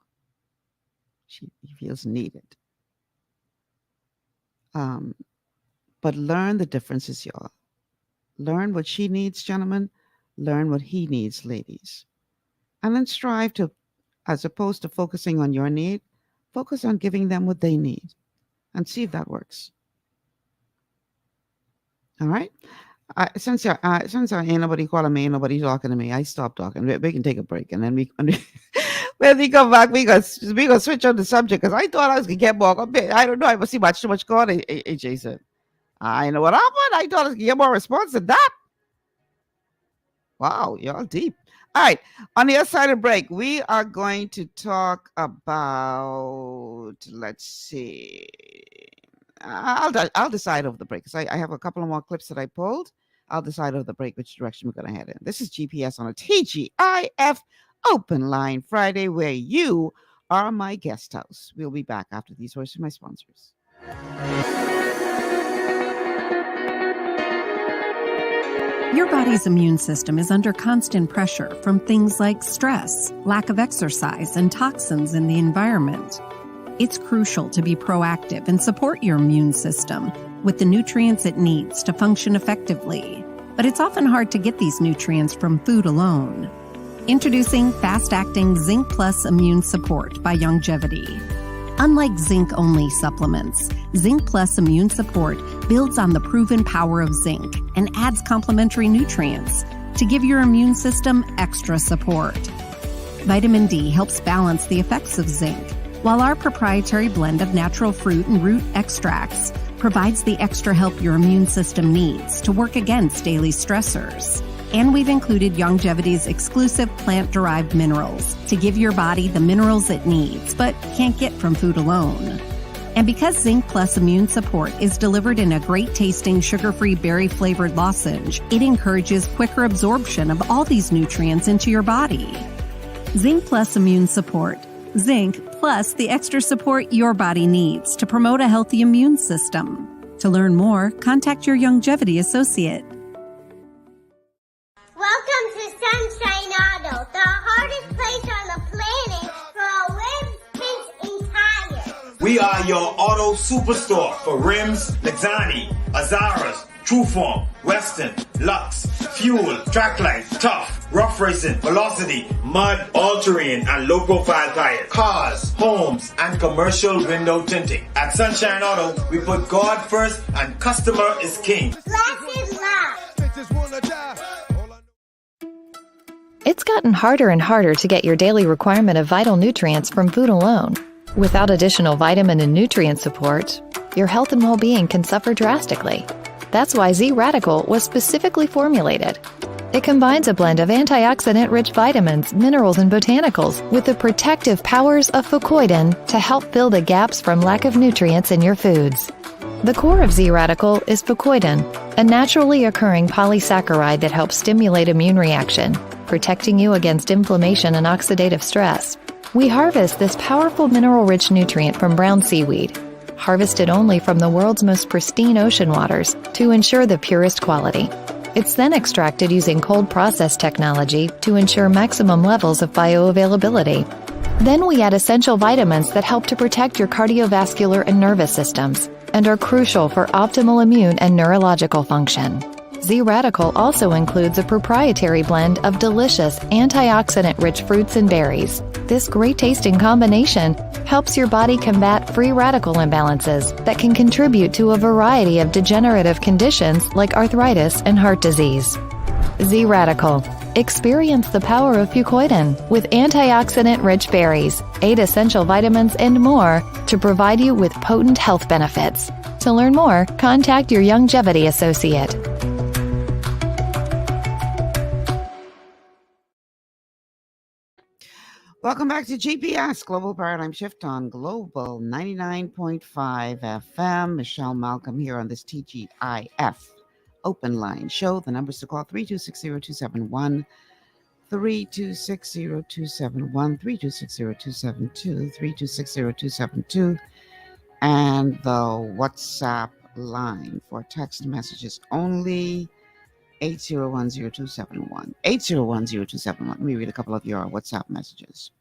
She feels needed. But learn the differences, y'all. Learn what she needs, gentlemen. Learn what he needs, ladies. And then strive to, as opposed to focusing on your need, focus on giving them what they need and see if that works. All right. Since ain't nobody calling me, ain't nobody talking to me, I stopped talking. We can take a break, and then when we come back, we gonna switch on the subject because I thought I was gonna get more. I don't know. I must see too much call. Jason, I know what happened. I thought I was gonna get more response than that. Wow, y'all deep. All right. On the other side of break, we are going to talk about. Let's see. I'll decide over the break because I have a couple of more clips that I pulled. I'll decide over the break which direction we're going to head in. This is GPS on a TGIF Open Line Friday, where you are my guest house. We'll be back after these words from my sponsors. Your body's immune system is under constant pressure from things like stress, lack of exercise, and toxins in the environment. It's crucial to be proactive and support your immune system with the nutrients it needs to function effectively. But it's often hard to get these nutrients from food alone. Introducing fast-acting Zinc Plus Immune Support by Longevity. Unlike zinc-only supplements, Zinc Plus Immune Support builds on the proven power of zinc and adds complementary nutrients to give your immune system extra support. Vitamin D helps balance the effects of zinc, while our proprietary blend of natural fruit and root extracts provides the extra help your immune system needs to work against daily stressors. And we've included Longevity's exclusive plant-derived minerals to give your body the minerals it needs but can't get from food alone. And because Zinc Plus Immune Support is delivered in a great-tasting sugar-free berry-flavored lozenge, it encourages quicker absorption of all these nutrients into your body. Zinc Plus Immune Support. Zinc plus the extra support your body needs to promote a healthy immune system. To learn more, contact your Longevity associate. Welcome to Sunshine Auto, the hardest place on the planet for rims, paints, and tires. We are your auto superstore for rims, Lexani, Azaras, Trueform, Western, Lux, Fuel, Tracklight, Tough, Rough Racing, Velocity, Mud, All-Terrain, and low-profile tires. Cars, homes, and commercial window tinting. At Sunshine Auto, we put God first and customer is king. Blasted love. It's gotten harder and harder to get your daily requirement of vital nutrients from food alone. Without additional vitamin and nutrient support, your health and well-being can suffer drastically. That's why Z-Radical was specifically formulated. It combines a blend of antioxidant-rich vitamins, minerals, and botanicals with the protective powers of fucoidan to help fill the gaps from lack of nutrients in your foods. The core of Z-Radical is fucoidan, a naturally occurring polysaccharide that helps stimulate immune reaction, protecting you against inflammation and oxidative stress. We harvest this powerful mineral-rich nutrient from brown seaweed, harvested only from the world's most pristine ocean waters to ensure the purest quality. It's then extracted using cold process technology to ensure maximum levels of bioavailability. Then we add essential vitamins that help to protect your cardiovascular and nervous systems and are crucial for optimal immune and neurological function. Z-Radical also includes a proprietary blend of delicious antioxidant-rich fruits and berries. This great-tasting combination helps your body combat free radical imbalances that can contribute to a variety of degenerative conditions like arthritis and heart disease. Z-Radical. Experience the power of fucoidan with antioxidant-rich berries, 8 essential vitamins, and more to provide you with potent health benefits. To learn more, contact your Longevity associate. Welcome back to GPS Global Paradigm Shift on Global 99.5 FM. Michelle Malcolm here on this TGIF Open Line show. The numbers to call 3260271, 3260271, 3260272, 3260272, and the WhatsApp line for text messages only 8010271. 8010271. Let me read a couple of your WhatsApp messages.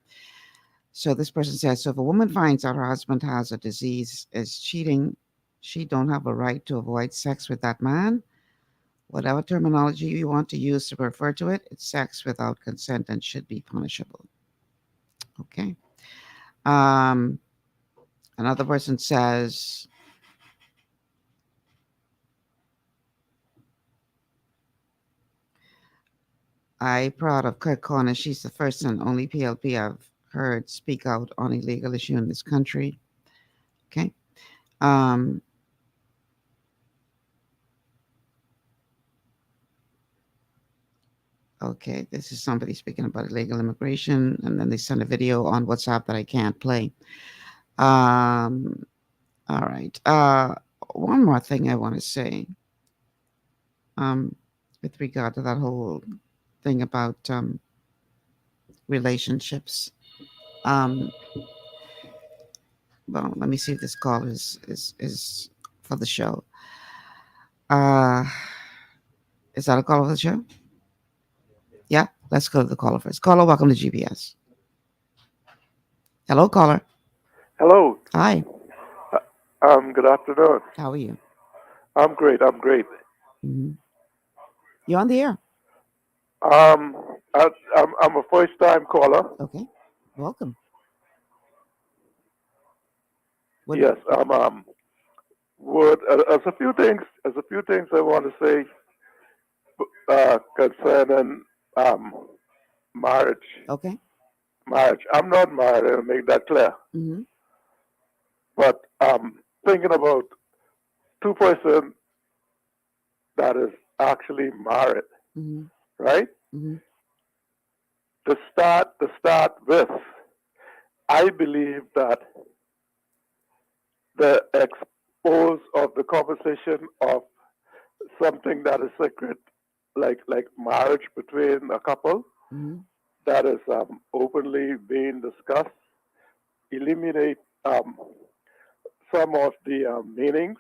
So this person says, so if a woman finds out her husband has a disease, is cheating, she don't have a right to avoid sex with that man? Whatever terminology you want to use to refer to it, it's sex without consent and should be punishable. Okay. Another person says, I'm proud of Kurt Corner. She's the first and only PLP I've heard speak out on illegal issue in this country. Okay. Okay, this is somebody speaking about illegal immigration, and then they send a video on WhatsApp that I can't play. All right. One more thing I want to say with regard to that whole thing about relationships. Well, let me see if this call is for the show. Is that a call for the show? Yeah, let's go to the caller first. Caller, welcome to GPS. Hello, caller. Hello. Hi. Good afternoon. How are you? I'm great. Mm-hmm. You're on the air. I'm a first-time caller. Okay. Welcome. Yes. As a few things I want to say concerning marriage. Okay. Marriage. I'm not married. I'll make that clear. Mm-hmm. But thinking about two persons that is actually married, mm-hmm. right? Mm-hmm. To start with, I believe that the expose of the conversation of something that is sacred, like marriage between a couple, mm-hmm. that is openly being discussed, eliminate some of the meanings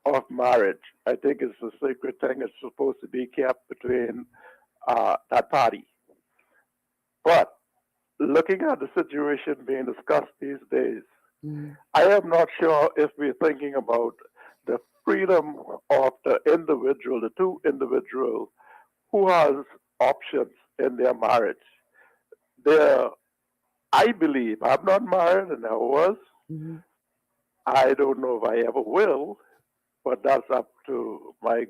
of marriage. I think it's a sacred thing. It's supposed to be kept between that party. But looking at the situation being discussed these days, mm-hmm. I am not sure if we're thinking about the freedom of the individual, the two individuals who has options in their marriage. I believe, I'm not married and never was. Mm-hmm. I don't know if I ever will, but that's up to my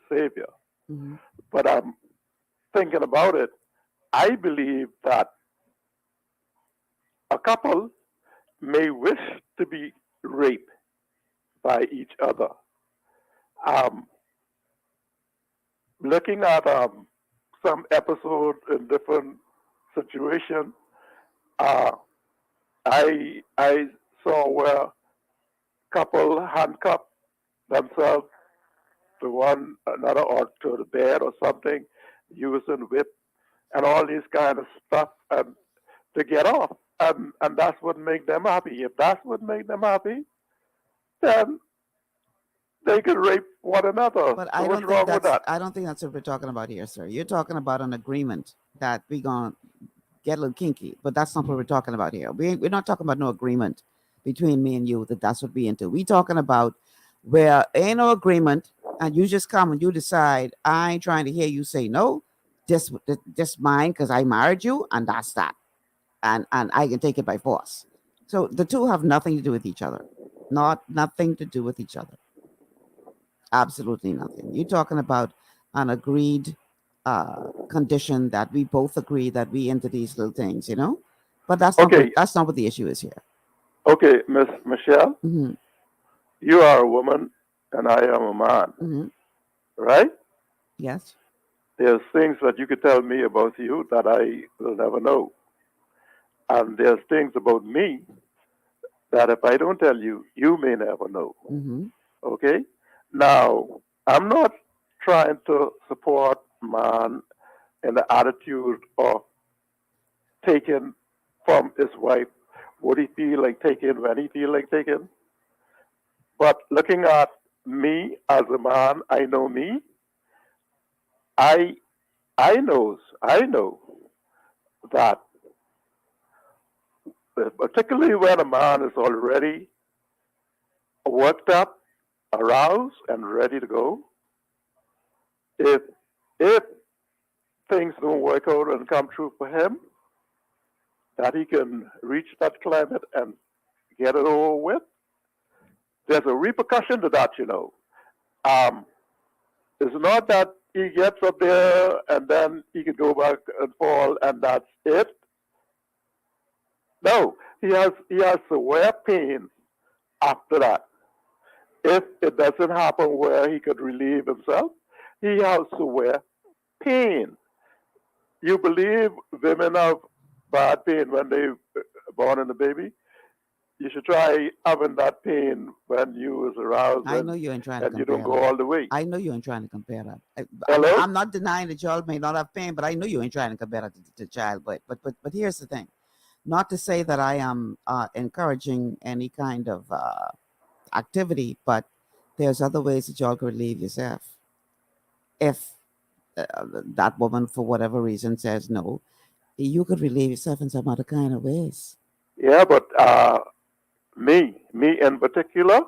Savior. Mm-hmm. But I'm thinking about it. I believe that a couple may wish to be raped by each other. Looking at some episodes in different situations, I saw where couple handcuff themselves to one another or to the bed or something, using whip and all these kind of stuff, and to get off. And that's what make them happy. If that's what make them happy, then they can rape one another. But So I what's don't wrong think with that's that? I don't think that's what we're talking about here, sir. You're talking about an agreement that we're gonna get a little kinky, but that's not what we're talking about here. We're not talking about no agreement between me and you that's what we into. We're talking about where ain't no agreement and you just come and you decide, I ain't trying to hear you say no. Just mine because I married you, and that's that. And I can take it by force. So the two have nothing to do with each other. Nothing to do with each other. Absolutely nothing. You're talking about an agreed condition that we both agree that we into these little things, you know. But that's not what the issue is here. Okay, Miss Michelle, Mm-hmm. you are a woman and I am a man, Mm-hmm. right? Yes. There's things that you could tell me about you that I will never know. And there's things about me that if I don't tell you, you may never know. Mm-hmm. Okay? Now, I'm not trying to support man in the attitude of taking from his wife what he feel like taking when he feel like taking. But looking at me as a man, I know me. I know that particularly when a man is already worked up, aroused, and ready to go, if if things don't work out and come true for him, that he can reach that climate and get it over with. There's a repercussion to that, you know. It's not that he gets up there and then he can go back and fall and that's it. No, he has severe pain after that. If it doesn't happen where he could relieve himself, he has severe pain. You believe women have bad pain when they born in the baby? You should try having that pain when you was aroused. I know you ain't trying to and you compare don't go that. all the way. I know you ain't trying to compare that. Hello? I'm not denying that y'all may not have pain, but I know you ain't trying to compare that to child. But here's the thing. Not to say that I am encouraging any kind of activity, but there's other ways that y'all could relieve yourself. If that woman, for whatever reason, says no, you could relieve yourself in some other kind of ways. Yeah, but me in particular,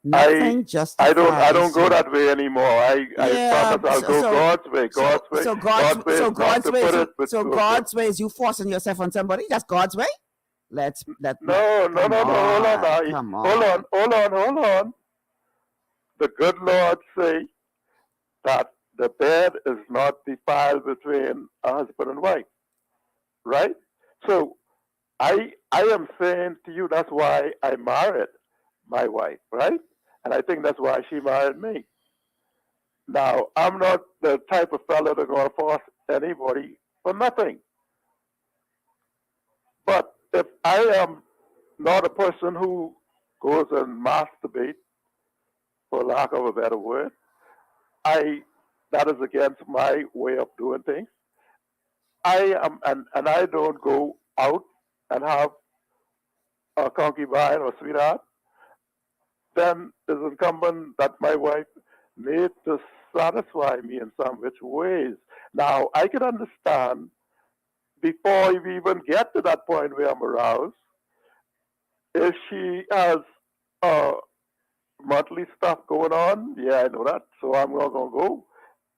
Nothing justifies. I don't go that way anymore. I Yeah, promise I'll go God's way. God's way. So God's way is not to put it with God's way is you forcing yourself on somebody. That's God's way. No. Hold on now. Come on. Hold on. The good Lord say that the bed is not defiled between a husband and wife, right? So I am saying to you that's why I married my wife, right? And I think that's why she married me. Now, I'm not the type of fellow that's going to force anybody for nothing. But if I am not a person who goes and masturbate, for lack of a better word, that is against my way of doing things. I am, and I don't go out and have a concubine or sweetheart. Then it's incumbent that my wife need to satisfy me in some which ways. Now, I can understand before we even get to that point where I'm aroused, if she has monthly stuff going on, yeah, I know that. So I'm not going to go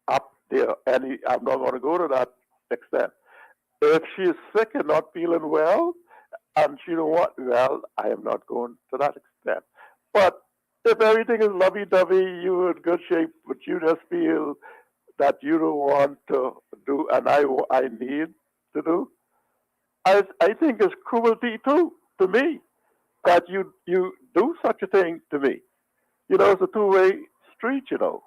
up there. I'm not going to go to that extent. If she's sick and not feeling well, and she don't want, well, I am not going to that extent. But if everything is lovey-dovey, you're in good shape, but you just feel that you don't want to do, and I need to do, I think it's cruelty too, to me, that you do such a thing to me. You know, it's a two-way street, you know.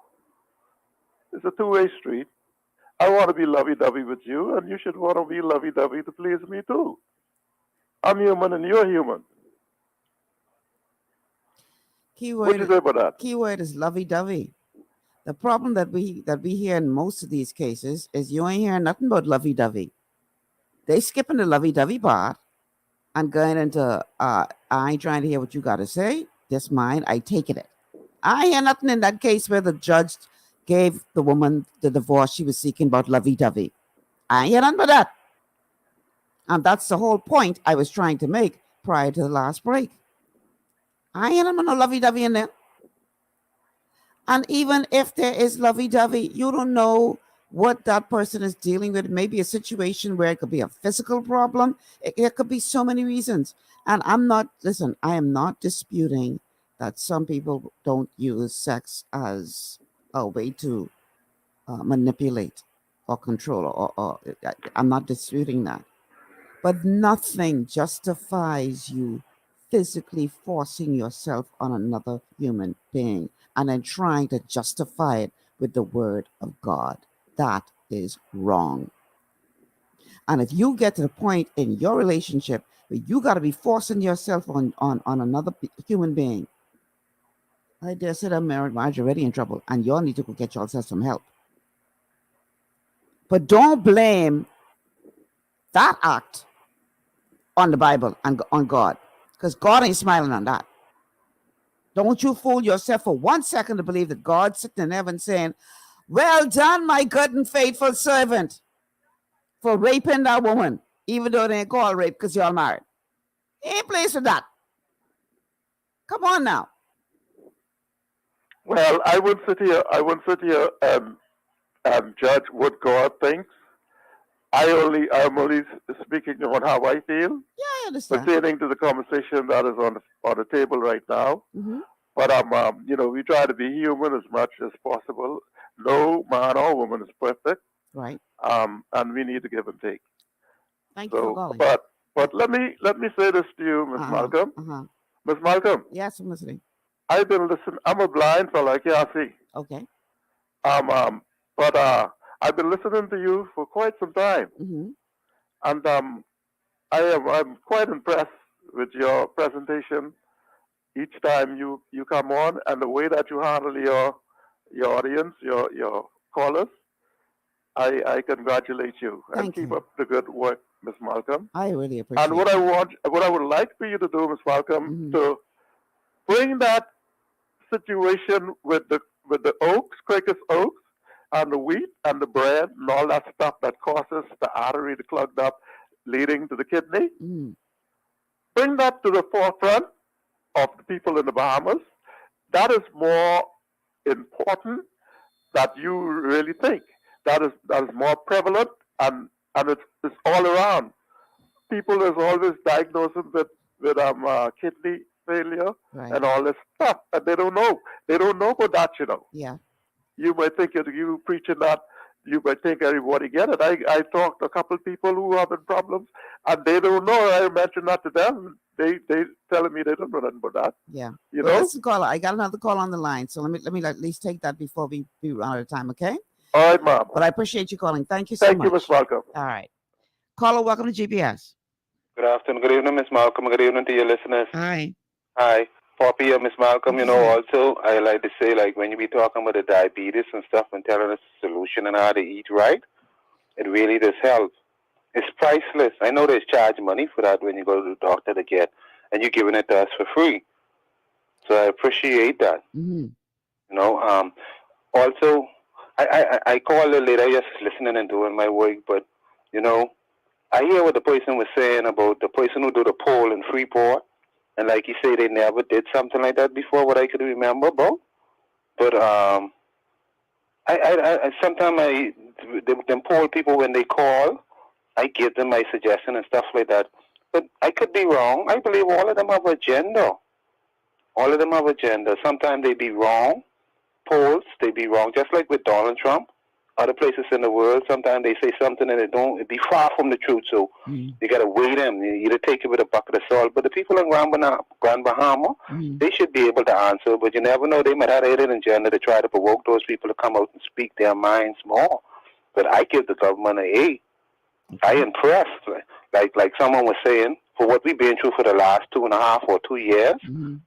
It's a two-way street. I want to be lovey-dovey with you, and you should want to be lovey-dovey to please me too. I'm human and you're human. What do you say about that? Keyword is lovey-dovey. The problem that we hear in most of these cases is you ain't hearing nothing about lovey-dovey. They skipping the lovey-dovey part and going into I ain't trying to hear what you got to say. This mine, I taking it. I hear nothing in that case where the judge gave the woman the divorce she was seeking about lovey-dovey. I ain't hear nothing about that. And that's the whole point I was trying to make prior to the last break. I ain't hear no lovey-dovey in there. And even if there is lovey-dovey, you don't know what that person is dealing with. Maybe a situation where it could be a physical problem. It could be so many reasons. And I am not disputing that some people don't use sex as a way to manipulate or control. I'm not disputing that. But nothing justifies you physically forcing yourself on another human being and then trying to justify it with the word of God. That is wrong. And if you get to the point in your relationship where you got to be forcing yourself on another human being, I dare say that marriage already in trouble, and y'all need to go get yourself some help. But don't blame that act on the Bible and on God, because God ain't smiling on that. Don't you fool yourself for 1 second to believe that God's sitting in heaven saying, well done, my good and faithful servant, for raping that woman, even though they ain't called rape because y'all married. He ain't pleased with that. Come on now. Well, I wouldn't sit here and judge what God thinks. I'm only speaking on how I feel. Yeah, I understand. Pertaining to the conversation that is on the table right now. Mm-hmm. But we try to be human as much as possible. No man or woman is perfect. Right. And we need to give and take. Thank you for calling. But let me say this to you, Miss Malcolm. Miss Malcolm. Yes, I'm listening. I've been listening. I'm a blind fella. I can't see. Okay. But I've been listening to you for quite some time, and I'm quite impressed with your presentation each time you come on, and the way that you handle your audience, your callers. I congratulate you and keep up the good work, Miss Malcolm. I really appreciate it. And what I would like for you to do, Miss Malcolm, to bring that situation with the oaks, Quakers oaks, and the wheat and the bread and all that stuff that causes the artery to clog up, leading to the kidney. Bring that to the forefront of the people in the Bahamas. That is more important than you really think. That is more prevalent, and it's all around. People is always diagnosing with kidney failure and all this stuff, and they don't know. They don't know about that, Yeah. You might think you preaching that, you might think everybody get it. I talked to a couple of people who are having problems, and they don't know. I mentioned that to them. They telling me they don't know nothing about that. Yeah. You Well, know? listen, caller, I got another call on the line, so let me at least take that before we run out of time, okay? All right, Mom. But I appreciate you calling. Thank you so much. Thank you, Miss Malcolm. All right. Caller, welcome to GPS. Good afternoon. Good evening, Miss Malcolm. Good evening to your listeners. Hi. Hi. Poppy and Miss Malcolm, also, I like to say, like, when you be talking about the diabetes and stuff and telling us the solution and how to eat right, it really does help. It's priceless. I know there's charge money for that when you go to the doctor to get, and you're giving it to us for free. So I appreciate that. Also, I call a little later just listening and doing my work, but, I hear what the person was saying about the person who do the poll in Freeport, and like you say, they never did something like that before, what I could remember about. But sometimes them poll people, when they call, I give them my suggestion and stuff like that. But I could be wrong. I believe all of them have an agenda. All of them have an agenda. Sometimes they be wrong. Polls, they be wrong. Just like with Donald Trump. Other places in the world, sometimes they say something and it be far from the truth. So you got to weigh them. You either take it with a bucket of salt. But the people in Grand Bahama, they should be able to answer. But you never know. They might have a hidden agenda to try to provoke those people to come out and speak their minds more. But I give the government an A. I impressed. Like someone was saying, for what we've been through for the last 2.5 or 2 years, and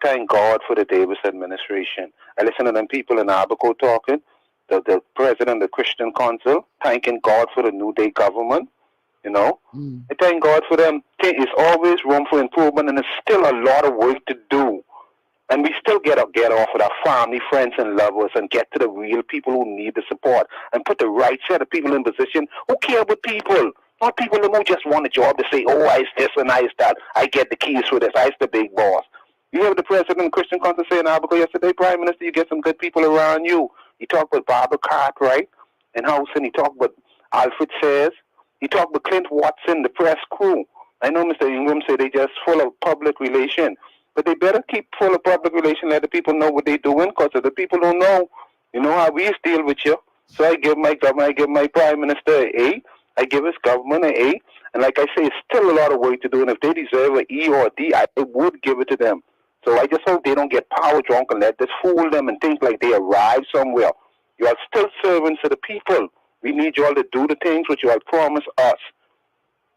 thank God for the Davis administration. I listen to them people in Abaco talking. The president, the Christian Council, thanking God for the New Day government, I thank God for them. There's always room for improvement, and there's still a lot of work to do. And we still get off with our family, friends, and lovers and get to the real people who need the support and put the right set of people in position who care about people. Not people who just want a job to say, oh, I is this and I is that. I get the keys for this. I is the big boss. You have the president, Christian Council, saying Albuquerque yesterday, Prime Minister, you get some good people around you. He talked about Barbara Cartwright and Housen. He talked about Alfred Sayers. He talked about Clint Watson, the press crew. I know Mr. Ingram said they just full of public relation, but they better keep full of public relation, let the people know what they're doing, because if the people don't know, you know how we deal with you. So I give my government, I give my Prime Minister an A. I give his government an A. And like I say, it's still a lot of work to do. And if they deserve an E or a D, I would give it to them. So I just hope they don't get power drunk and let this fool them and think like they arrived somewhere. You are still servants of the people. We need you all to do the things which you all promised us.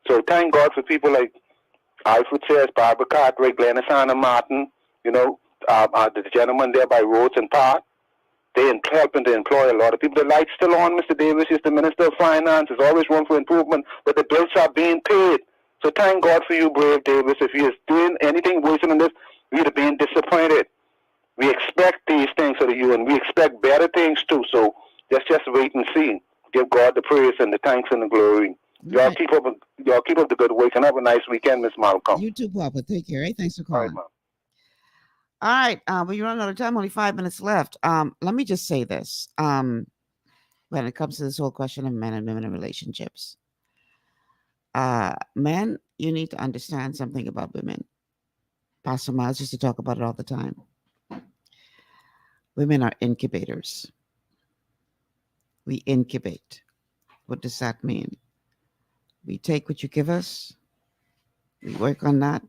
So thank God for people like Alfred Sayers, Barbara Cartwright, Glennis Anna Martin, you know, the gentleman there by Roads and Park. They helping to employ a lot of people. The light's still on, Mr. Davis. Is the Minister of Finance. There's always room for improvement, but the bills are being paid. So thank God for you, Brave Davis. If he is doing anything worse than this, we'd have been disappointed. We expect these things out of you, and we expect better things too. So let's just wait and see. Give God the praise and the thanks and the glory. Y'all keep up the good work and have a nice weekend, Miss Malcolm. You too, Papa. Take care. Thanks for All calling. right, Mom. All right, we're running out of time. Only 5 minutes left. Let me just say this. When it comes to this whole question of men and women in relationships, men, you need to understand something about women. Pastor Miles used to talk about it all the time. Women are incubators. We incubate. What does that mean? We take what you give us, we work on that,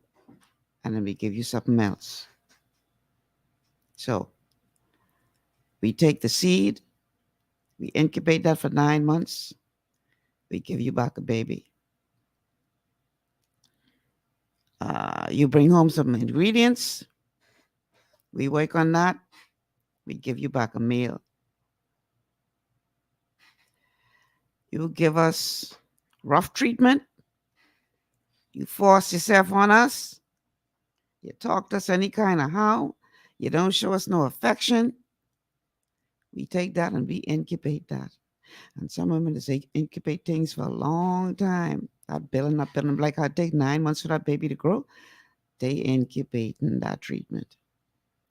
and then we give you something else. So we take the seed, we incubate that for 9 months, we give you back a baby. You bring home some ingredients, we work on that, we give you back a meal. You give us rough treatment, you force yourself on us, you talk to us any kind of how, you don't show us no affection. We take that and we incubate that. And some women, they incubate things for a long time. That building, like I take 9 months for that baby to grow. They incubating that treatment.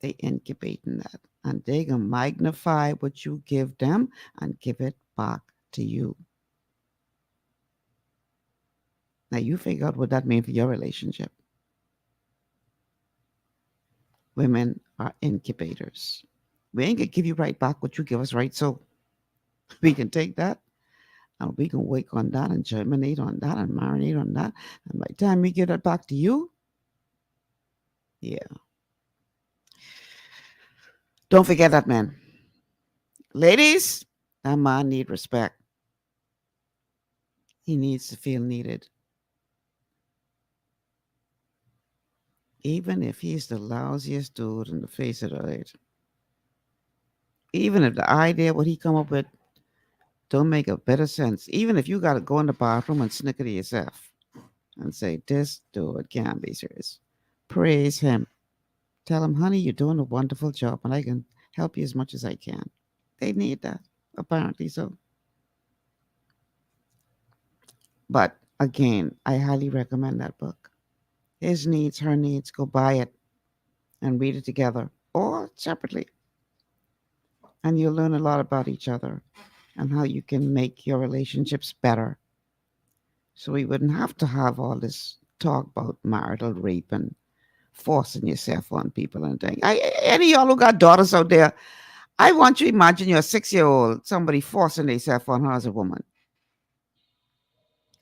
They incubating that. And they can magnify what you give them and give it back to you. Now you figure out what that means for your relationship. Women are incubators. We ain't gonna give you right back what you give us, right? So we can take that and we can work on that and germinate on that and marinate on that. And by the time we give that back to you, yeah. Don't forget that, man. Ladies, that man needs respect. He needs to feel needed. Even if he's the lousiest dude in the face of the earth. Even if the idea what he come up with don't make a better sense. Even if you got to go in the bathroom and snicker to yourself and say, this dude can't be serious. Praise him. Tell him, honey, you're doing a wonderful job and I can help you as much as I can. They need that, apparently so. But again, I highly recommend that book. His Needs, Her Needs, go buy it and read it together or separately. And you'll learn a lot about each other and how you can make your relationships better. So we wouldn't have to have all this talk about marital rape and forcing yourself on people and things. Any of y'all who got daughters out there, I want you to imagine you're a 6-year-old, somebody forcing themselves on her as a woman.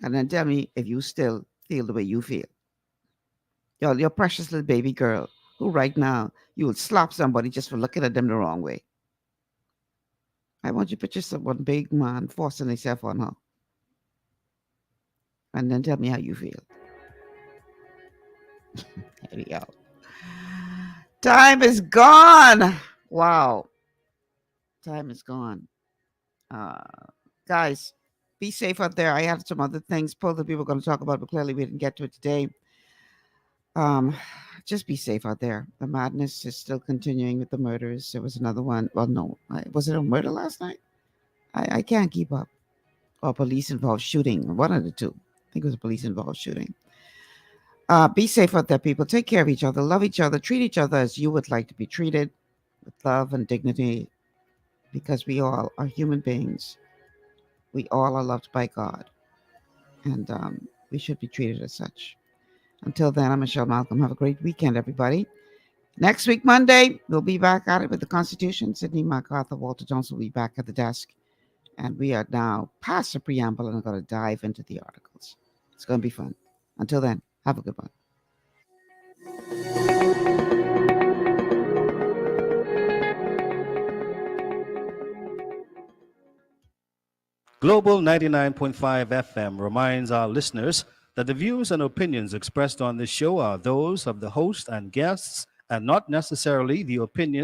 And then tell me if you still feel the way you feel. Your precious little baby girl who right now you would slap somebody just for looking at them the wrong way. I want you to picture someone big man forcing himself on her. And then tell me how you feel. There we go. Time is gone. Wow. Time is gone. Guys, be safe out there. I have some other things both of you were going to talk about, but clearly we didn't get to it today. Just be safe out there. The madness is still continuing with the murders. There was another one. Well, no. Was it a murder last night? I can't keep up. Or police involved shooting. One of the two. I think it was a police involved shooting. Be safe out there, people. Take care of each other. Love each other. Treat each other as you would like to be treated, with love and dignity, because we all are human beings. We all are loved by God, and we should be treated as such. Until then, I'm Michelle Malcolm. Have a great weekend, everybody. Next week, Monday, we'll be back at it with the Constitution. Sidney MacArthur, Walter Johnson will be back at the desk. And we are now past the preamble and are going to dive into the articles. It's going to be fun. Until then, have a good one. Global 99.5 FM reminds our listeners that the views and opinions expressed on this show are those of the host and guests and not necessarily the opinions